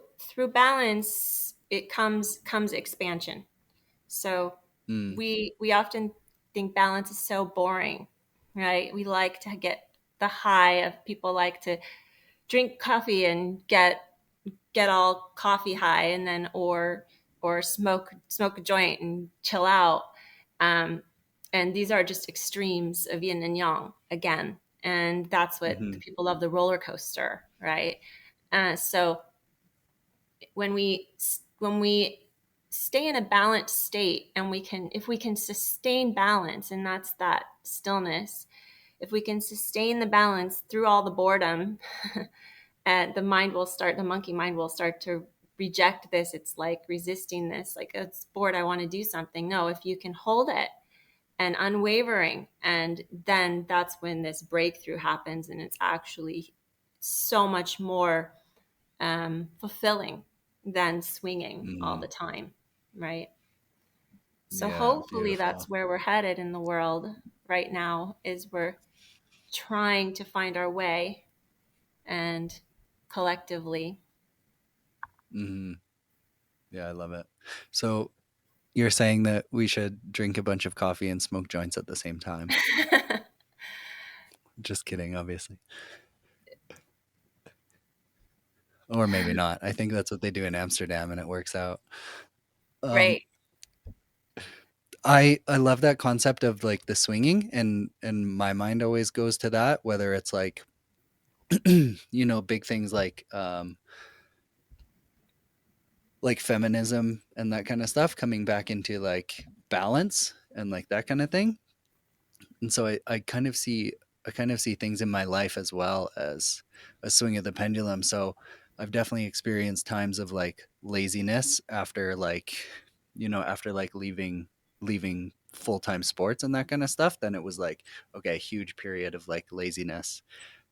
balance, it comes expansion. So Hmm. we often think balance is so boring, right? We like to get the high of, people like to drink coffee and get all coffee high, and then or smoke a joint and chill out. um, And these are just extremes of yin and yang again. And that's what the Mm-hmm. people love, the roller coaster, right? So when we stay in a balanced state, and if we can sustain balance, and that's that stillness, if we can sustain the balance through all the boredom, and the monkey mind will start to reject this. It's like resisting this, like, it's bored, I want to do something. No, if you can hold it and unwavering, and then that's when this breakthrough happens, and it's actually so much more fulfilling than swinging all Mm. the time, right? So Yeah, hopefully beautiful. that's where we're headed in the world right now, is we're trying to find our way, and collectively. Mm-hmm. Yeah, I love it. So you're saying that we should drink a bunch of coffee and smoke joints at the same time. Just kidding, obviously. Or maybe not. I think that's what they do in Amsterdam and it works out. Um, Right. I love that concept of like the swinging, and my mind always goes to that, whether it's like big things like feminism and that kind of stuff coming back into like balance and like that kind of thing. And so I kind of see things in my life as well as a swing of the pendulum. So I've definitely experienced times of like laziness after like leaving full-time sports and that kind of stuff. Then it was like, okay, huge period of like laziness.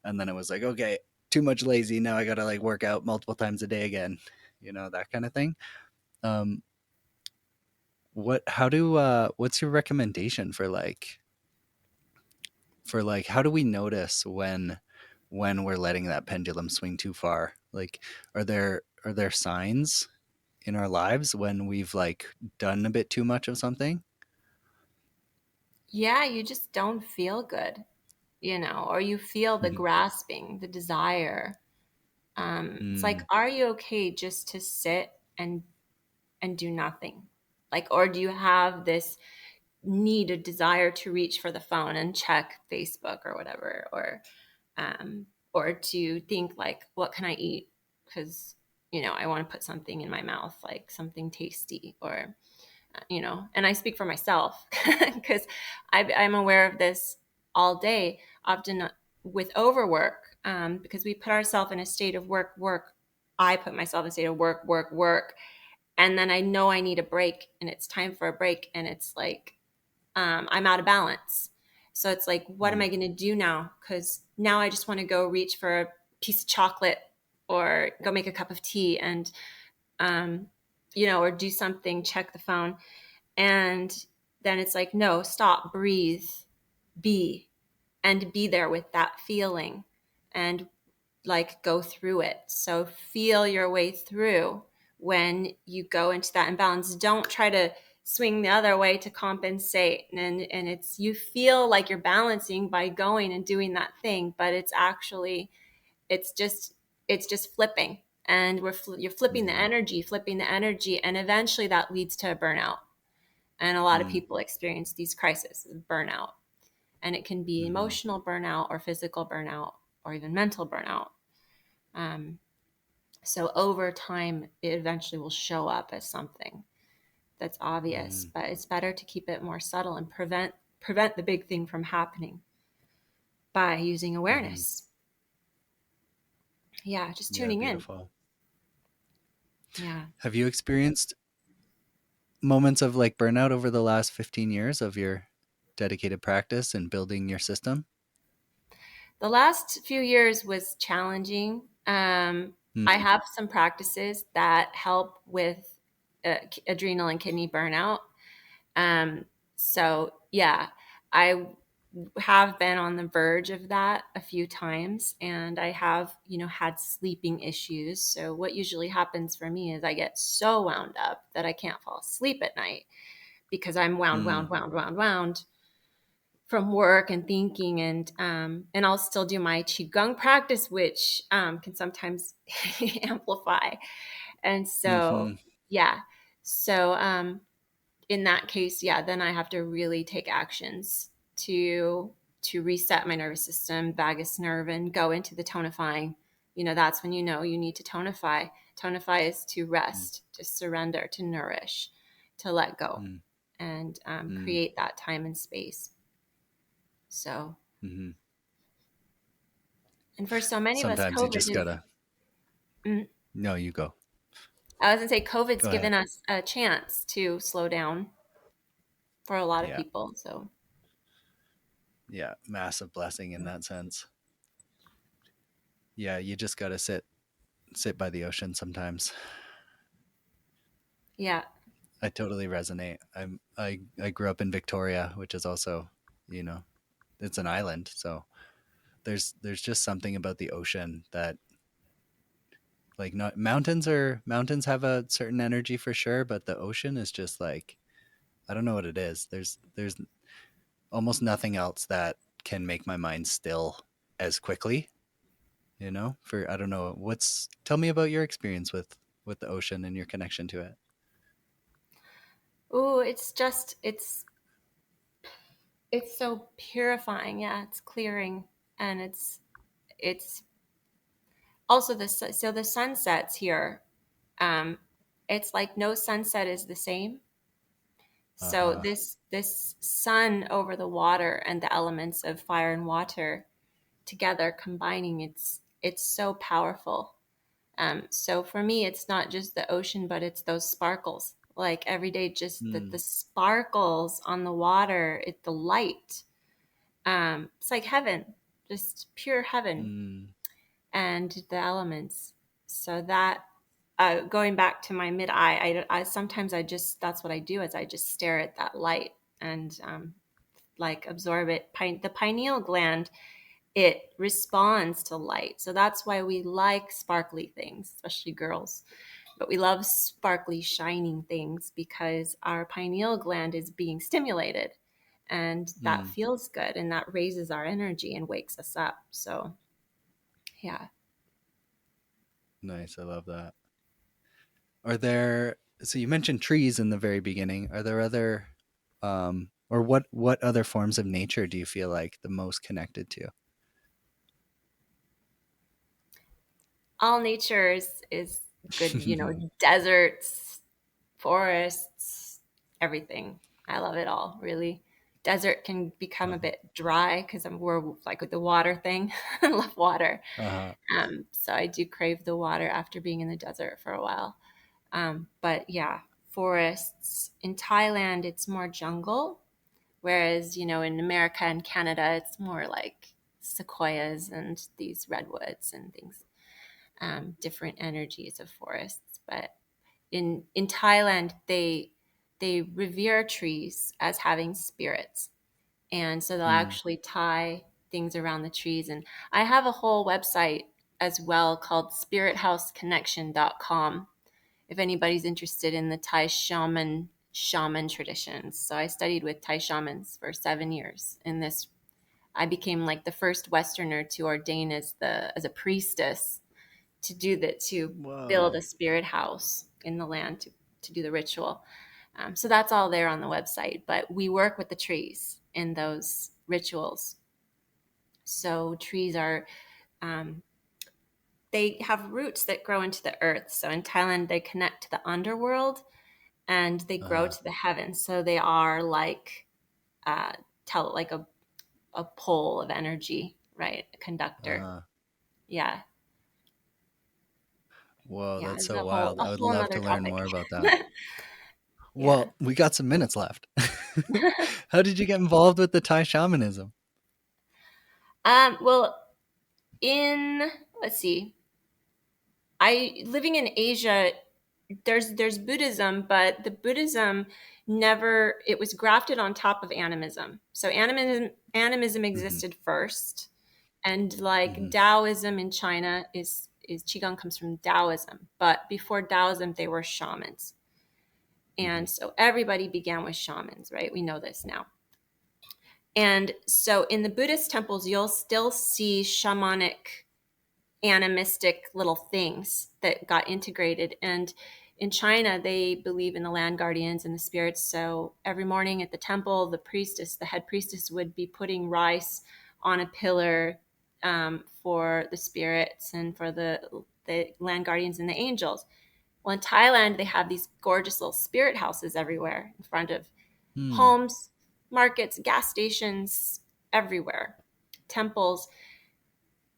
And then it was like, okay, too much lazy. Now I gotta like work out multiple times a day again, that kind of thing. Um, what's your recommendation for how do we notice when we're letting that pendulum swing too far? Like, are there signs in our lives when we've like done a bit too much of something? Yeah, you just don't feel good, or you feel the Mhm. grasping, the desire. It's like, Mm, are you okay just to sit and do nothing? Like, or do you have this need, a desire to reach for the phone and check Facebook or whatever, or to think like, what can I eat? Because I want to put something in my mouth, like something tasty, or and I speak for myself because I'm aware of this all day, often with overwork, because we put ourselves in a state of work. I put myself in a state of work, and then I know I need a break, and it's time for a break, and it's like, I'm out of balance. So it's like, what am mm, I going to do now? Because now I just want to go reach for a piece of chocolate, or go make a cup of tea, and um, or do something, check the phone. And then it's like, no, stop, breathe, be, and be there with that feeling, and like go through it. So feel your way through when you go into that imbalance. Don't try to swing the other way to compensate. And it's, you feel like you're balancing by going and doing that thing, but it's just it's just flipping. And you're mm, flipping the energy, and eventually that leads to a burnout. And a lot of mm, people experience these crises of burnout. And it can be mhm, emotional burnout, or physical burnout, or even mental burnout. Um, so over time, it eventually will show up as something that's obvious, mm, but it's better to keep it more subtle and prevent the big thing from happening by using mhm. awareness. Yeah, just Yeah, tuning in. beautiful. Yeah. Have you experienced moments of like burnout over the last 15 years of your dedicated practice and building your system? The last few years was challenging. I Mm, have some practices that help with adrenal and kidney burnout. Um, so yeah, I have been on the verge of that a few times, and I have, had sleeping issues. So what usually happens for me is I get so wound up that I can't fall asleep at night, because I'm wound, mm, wound, wound, wound, wound from work and thinking. And I'll still do my qigong practice, which can sometimes amplify. And so mhm, yeah, so in that case, yeah, then I have to really take actions to reset my nervous system, vagus nerve, and go into the tonifying. That's when you need to tonify. Tonify is to Mm, rest, to surrender, to nourish, to let go, mm, and mm, create that time and space. So, mm-hmm. and for so many of us, Sometimes you COVID just is. gotta. mm, No, you go. I was gonna say COVID's Go ahead. given us a chance to slow down for a lot of Yeah, people. So, yeah, massive blessing in that sense. Yeah, you just gotta sit by the ocean sometimes. yeah. I totally resonate. I grew up in Victoria, which is also, you know, it's an island, so there's just something about the ocean that, like, not mountains have a certain energy for sure, but the ocean is just like, I don't know what it is. There's almost nothing else that can make my mind still as quickly, For I don't know, what's tell me about your experience with the ocean and your connection to it. Oh, it's so purifying. Yeah, it's clearing, and it's also the sunsets here. Um, it's like no sunset is the same. So Uh-huh. this sun over the water and the elements of fire and water together combining, it's so powerful. So for me, it's not just the ocean, but it's those sparkles. Like every day, just the Mm, sparkles on the water, the light. It's like heaven, just pure heaven, mm, and the elements. So that, going back to my mid eye, I sometimes I just that's what I do is I just stare at that light and like absorb it. The pineal gland, it responds to light, so that's why we like sparkly things, especially girls. But we love sparkly, shining things because our pineal gland is being stimulated, and that mm. feels good, and that raises our energy and wakes us up. So, yeah. Nice, I love that. Are there So you mentioned trees in the very beginning. Are there other or what other forms of nature do you feel like the most connected to? All nature is good, deserts, forests, everything. I love it all, really. Desert can become a Uh-huh. bit dry because we're like with the water thing. I love water. Uh-huh. So I do crave the water after being in the desert for a while. But yeah, forests. In Thailand, it's more jungle, whereas, in America and Canada, it's more like sequoias and these redwoods and things, different energies of forests. But in Thailand, they revere trees as having spirits, and so they'll Mm, actually tie things around the trees. And I have a whole website as well called spirithouseconnection.com if anybody's interested in the Thai shaman traditions. So I studied with Thai shamans for 7 years. In this, I became like the first Westerner to ordain as a priestess to build a whoa. spirit house in the land to do the ritual. So that's all there on the website. But we work with the trees in those rituals. So trees are um, they have roots that grow into the earth. So in Thailand, they connect to the underworld and they grow Uh-huh. to the heavens. So they are like like a pole of energy, right? A conductor. Uh-huh. Yeah, Whoa, yeah. that's It's so a wild. I would whole love nother to learn topic. more about that. Yeah. Well, we got some minutes left. How did you get involved with the Thai shamanism? Well, in let's see, I living in Asia, there's Buddhism, but the Buddhism never it was grafted on top of animism. So animism Hmm. existed first, and like Hmm. Taoism in China is Qigong comes from Taoism, but before Taoism they were shamans, Hmm. and so everybody began with shamans, right? We know this now. And so in the Buddhist temples, you'll still see shamanic animistic little things that got integrated. And in China, they believe in the land guardians and the spirits. So every morning at the temple, the head priestess, would be putting rice on a pillar for the spirits and for the land guardians and the angels. Well, in Thailand, they have these gorgeous little spirit houses everywhere in front of Hmm. homes, markets, gas stations, everywhere, temples.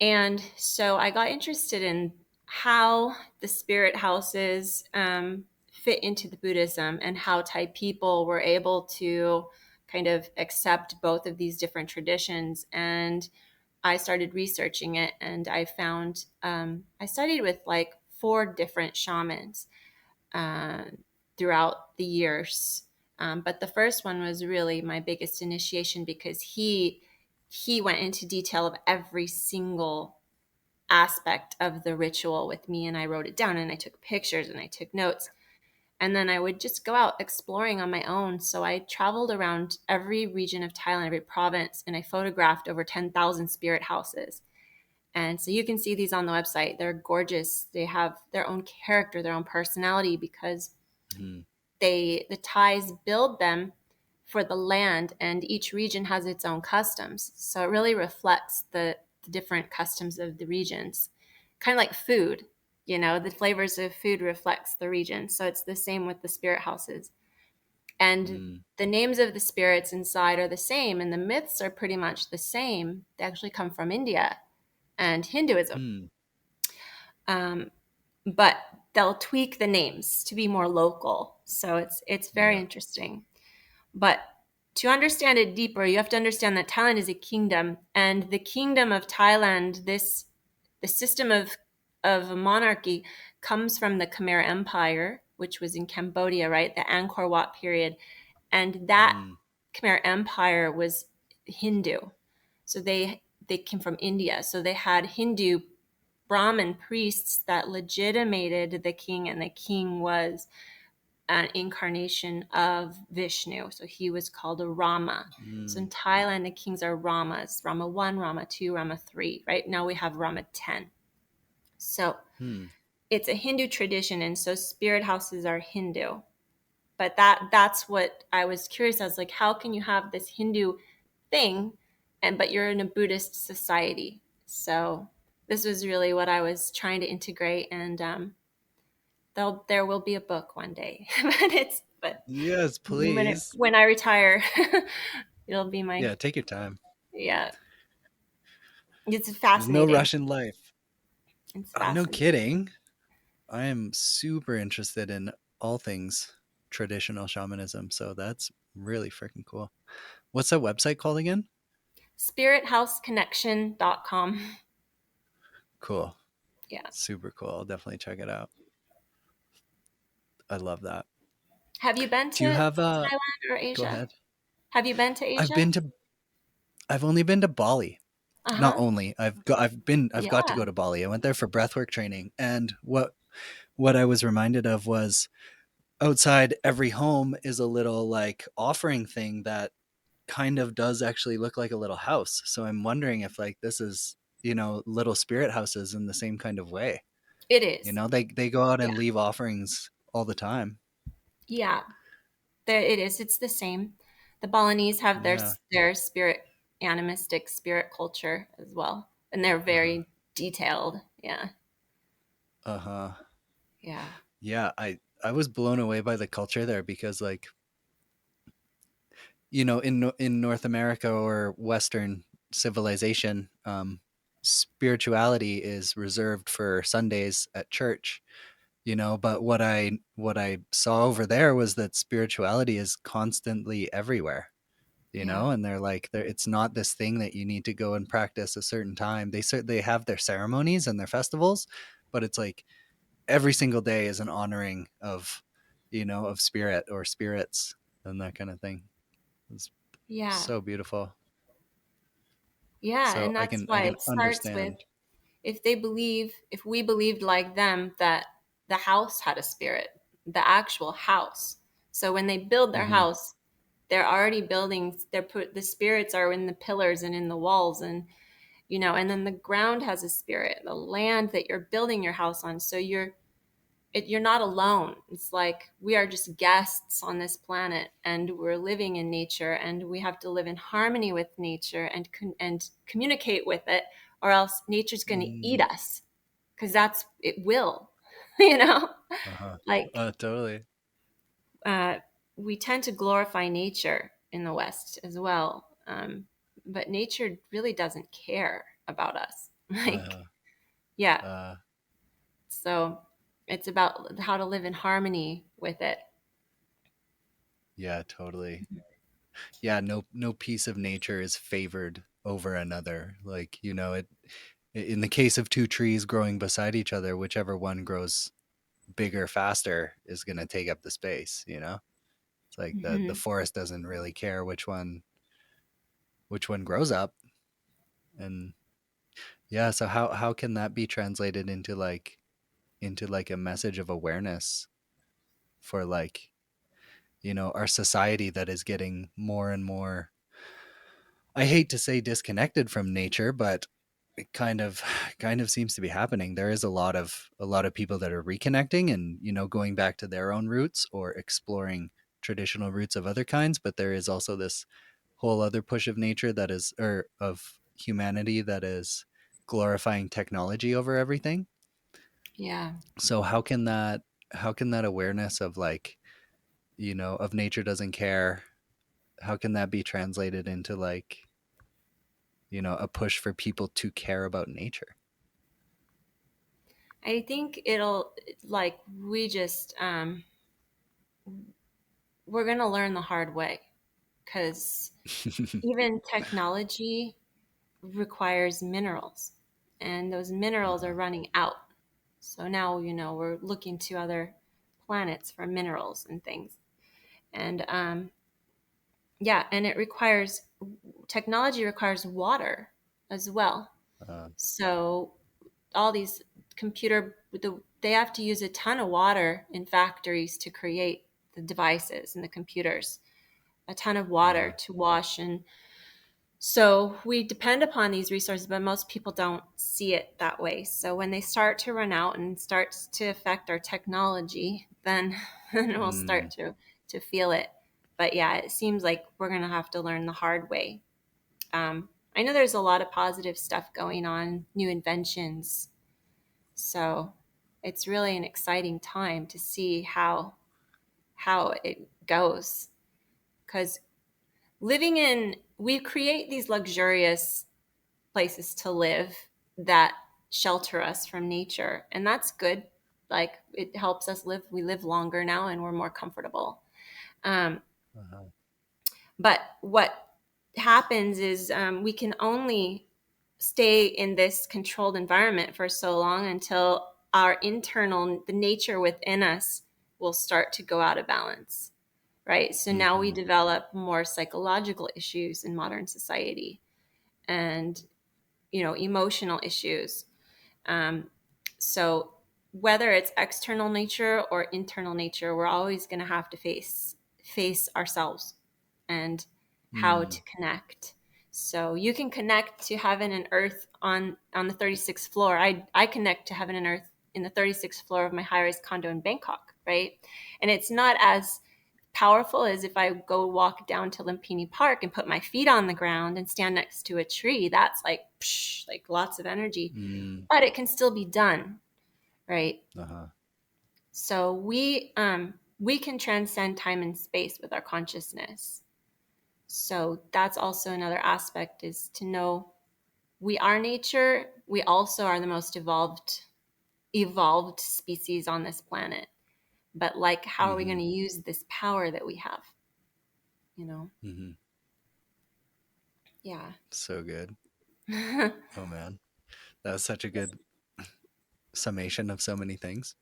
And so I got interested in how the spirit houses fit into the Buddhism and how Thai people were able to kind of accept both of these different traditions. And I started researching it, and I found I studied with like four different shamans uh, throughout the years. But the first one was really my biggest initiation because he went into detail of every single aspect of the ritual with me, and I wrote it down and I took pictures and I took notes, and then I would just go out exploring on my own. So I traveled around every region of Thailand, every province, and I photographed over 10,000 spirit houses. And so you can see these on the website. They're gorgeous. They have their own character, their own personality, because Hmm. the Thais build them for the land, and each region has its own customs. So it really reflects the different customs of the regions. Kind of like food, the flavors of food reflects the region. So it's the same with the spirit houses. And Hmm. the names of the spirits inside are the same, and the myths are pretty much the same. They actually come from India and Hinduism. Hmm. Um, but they'll tweak the names to be more local. So it's very Yeah. interesting. But to understand it deeper, you have to understand that Thailand is a kingdom, and the kingdom of Thailand, the system of a monarchy, comes from the Khmer Empire, which was in Cambodia, right? The Angkor Wat period, and that Hmm. Khmer Empire was Hindu. So they came from India. So they had Hindu Brahmin priests that legitimated the king, and the king was an incarnation of Vishnu. So he was called a Rama. So Hmm. in Thailand, the kings are Ramas, Rama 1, Rama 2, Rama 3. Right now we have Rama 10. So Hmm. it's a Hindu tradition, and so spirit houses are Hindu. But that's what I was curious. I was like, how can you have this Hindu thing, but you're in a Buddhist society? So this was really what I was trying to integrate, and there will be a book one day, but Yes, please. when I retire, it'll be my, Yeah, take your time. yeah. It's There's no fascinating. rush in life. It's No fascinating. kidding. I am super interested in all things traditional shamanism, so that's really freaking cool. What's that website called again? Spirithouseconnection.com. Cool. Yeah. Super cool. I'll definitely check it out. I love that. Have you been Do you to have Thailand or go Asia? ahead. Have you been to I've Asia? been to I've only been to Bali. Not Uh-huh. only. I've got to Yeah. go to Bali. I went there for breathwork training, and what I was reminded of was outside every home is a little like offering thing that kind of does actually look like a little house. So I'm wondering if like this is, little spirit houses in the same kind of way. It is. They go out Yeah. and leave offerings all the time. Yeah. There it is. It's the same. The Balinese have Yeah. their spirit animistic spirit culture as well. And they're Uh-huh. very detailed. Yeah. Uh-huh. Yeah. Yeah, I was blown away by the culture there because like, in North America or Western civilization, spirituality is reserved for Sundays at church, but what I saw over there was that spirituality is constantly everywhere, Yeah. and it's not this thing that you need to go and practice a certain time. They have their ceremonies and their festivals, but it's like every single day is an honoring of spirit or spirits and that kind of thing. It's Yeah. so beautiful. Yeah. So And I that's can I why can it starts with, understand. if we believed like them that the house had a spirit, the actual house. So when they build their Hmm. house, they're already building, the spirits are in the pillars and in the walls, and then the ground has a spirit, the land that you're building your house on. So you're not alone. It's like we are just guests on this planet, and we're living in nature, and we have to live in harmony with nature and communicate with it, or else nature's going to eat Mm, us, because that's it will, you know, uh-huh. like Totally. uh, we tend to glorify nature in the West as well, but nature really doesn't care about us. Like, Uh-huh. yeah, Uh, so it's about how to live in harmony with it. yeah, totally. Yeah, no piece of nature is favored over another. Like, in the case of two trees growing beside each other, whichever one grows bigger faster is going to take up the space. It's like the Hmm. forest doesn't really care which one grows up. And yeah, so how can that be translated into like a message of awareness for like, our society that is getting more and more, I hate to say disconnected from nature, but it kind of seems to be happening. There is a lot of people that are reconnecting and going back to their own roots or exploring traditional roots of other kinds, but there is also this whole other push of nature that is, or of humanity, that is glorifying technology over everything. Yeah. So how can that awareness of like, of nature doesn't care, how can that be translated into like, a push for people to care about nature? I think it'll, like, we're going to learn the hard way, because even technology requires minerals, and those minerals are Uh-huh. running out. So now, we're looking to other planets for minerals and things. And yeah, and technology requires water as well. Uh, So all these they have to use a ton of water in factories to create the devices and the computers, a ton of water uh-huh. to wash. And so we depend upon these resources, but most people don't see it that way. So when they start to run out and starts to affect our technology, then then we'll Mm, start to feel it. But yeah, it seems like we're gonna have to learn the hard way. I know there's a lot of positive stuff going on, new inventions. So it's really an exciting time to see how it goes. Because we create these luxurious places to live that shelter us from nature, and that's good. Like, it helps us live. We live longer now, and we're more comfortable. Um, uh-huh. but what happens is, we can only stay in this controlled environment for so long until the nature within us will start to go out of balance, right? So now we Mm-hmm. develop more psychological issues in modern society, and emotional issues. Um, so whether it's external nature or internal nature, we're always going to have to face ourselves and how Mm, to connect. So you can connect to heaven and earth on the 36th floor. I connect to heaven and earth in the 36th floor of my high-rise condo in Bangkok, right? And it's not as powerful as if I go walk down to Lumpini Park and put my feet on the ground and stand next to a tree. That's like psh, like lots of energy, mm, but it can still be done, right? uh-huh. So we can transcend time and space with our consciousness. So that's also another aspect, is to know we are nature. We also are the most evolved species on this planet. But, like, how are we Mm-hmm. going to use this power that we have? You know? Mm-hmm. Yeah. So good. Oh man, that was such a good summation of so many things.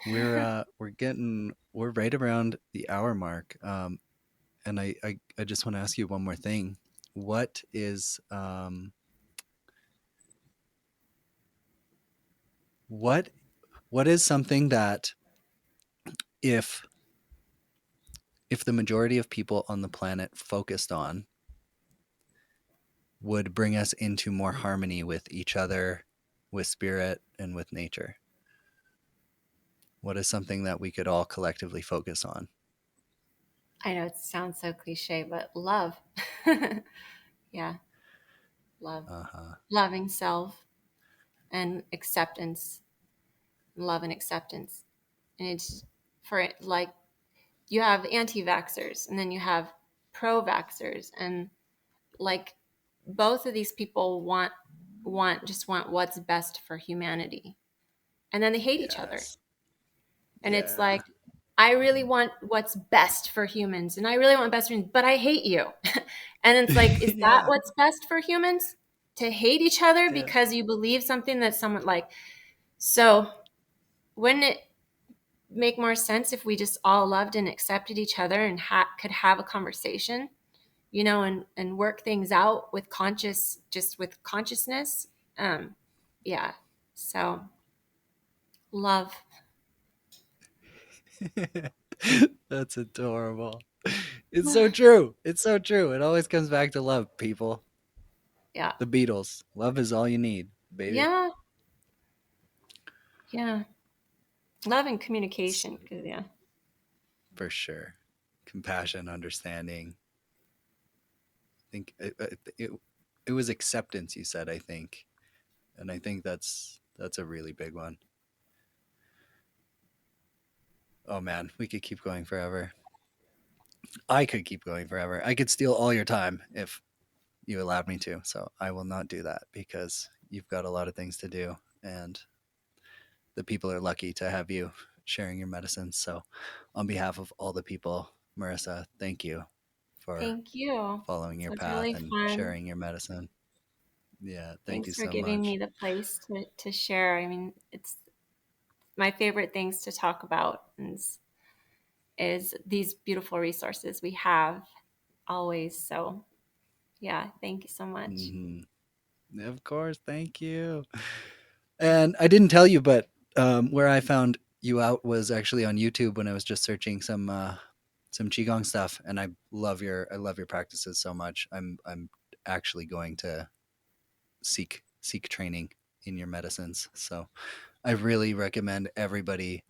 We're right around the hour mark. And I just want to ask you one more thing. What is what what is something that, if the majority of people on the planet focused on, would bring us into more harmony with each other, with spirit, and with nature? What is something that we could all collectively focus on? I know it sounds so cliche, but love. Yeah, love. Uh-huh. Loving self and acceptance. Love and acceptance. And it's for it, like, you have anti-vaxxers and then you have pro-vaxxers, and like both of these people want what's best for humanity, and then they hate each other. Yes. And it's Yeah. like, I really want what's best for humans and I really want best for humans, but I hate you. And it's like, is that Yeah. what's best for humans, to hate each other Yeah. because you believe something that someone like? So wouldn't it make more sense if we just all loved and accepted each other and could have a conversation, and work things out with consciousness? um yeah, so love. That's adorable. It's so true. It's so true. It always comes back to love, people. Yeah, The Beatles. Love is all you need, baby. yeah, yeah. Love and It's communication, 'cause, yeah. for sure. Compassion, understanding. I think it was acceptance you said, I think. And I think that's a really big one. Oh man, we could keep going forever. I could keep going forever. I could steal all your time if you allowed me to. So I will not do that because you've got a lot of things to do and the people are lucky to have you sharing your medicine. So on behalf of all the people, Marisa, thank you for Thank you. following This your was path really and fun. sharing your medicine. Yeah, thank you Thanks for so giving me much. the place to share. I mean, it's my favorite things to talk about is these beautiful resources we have always. So, yeah, thank you so much. Hmm. Of course, thank you. And I didn't tell you, but where I found you out was actually on YouTube when I was just searching some qigong stuff, and I love your practices so much. I'm actually going to seek training in your medicines. So I really recommend everybody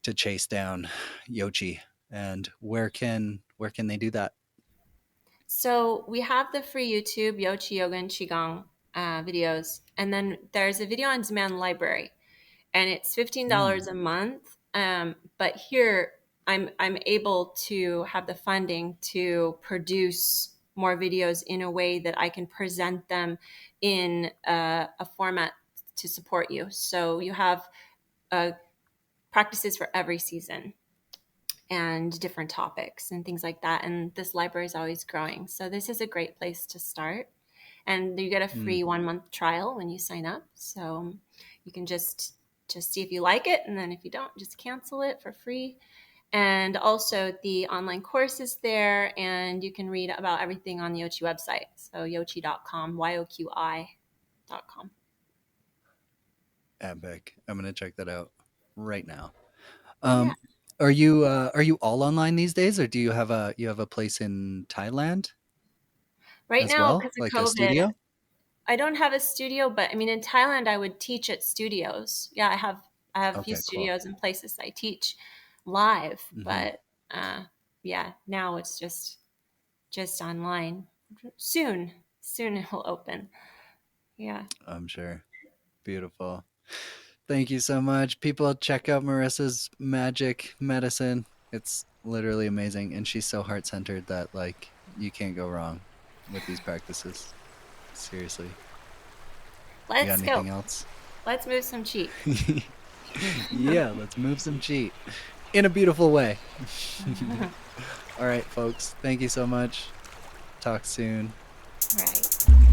to chase down YoQi. And where can they do that? So we have the free YouTube Yochi Yoga and Qigong videos, and then there's a video on demand library, and it's $15 Mm, a month. But here I'm able to have the funding to produce more videos in a way that I can present them in a format to support you. So you have uh, practices for every season and different topics and things like that. And this library is always growing. So this is a great place to start. And you get a mm, free 1 month trial when you sign up. So you can just see if you like it, and then if you don't, just cancel it for free. And also the online course is there, and you can read about everything on the Yochi website. So yochi.com, YoQi.com. epic. I'm gonna check that out right now. Yeah. Um, are you all online these days, or do you have a place in Thailand Right as now, well, because of like a COVID, studio? I don't have a studio, but I mean, in Thailand, I would teach at studios. Yeah, I have a few Okay, cool. studios and places I teach live, Hmm. but yeah, now it's just online. Soon it will open. Yeah. I'm sure. Beautiful. Thank you so much. People, check out Marissa's magic medicine. It's literally amazing, and she's so heart centered that like you can't go wrong with these practices. Seriously. You got Let's go. anything else? Let's move some chi. Yeah, let's move some cheat in a beautiful way. All right, folks. Thank you so much. Talk soon. Right.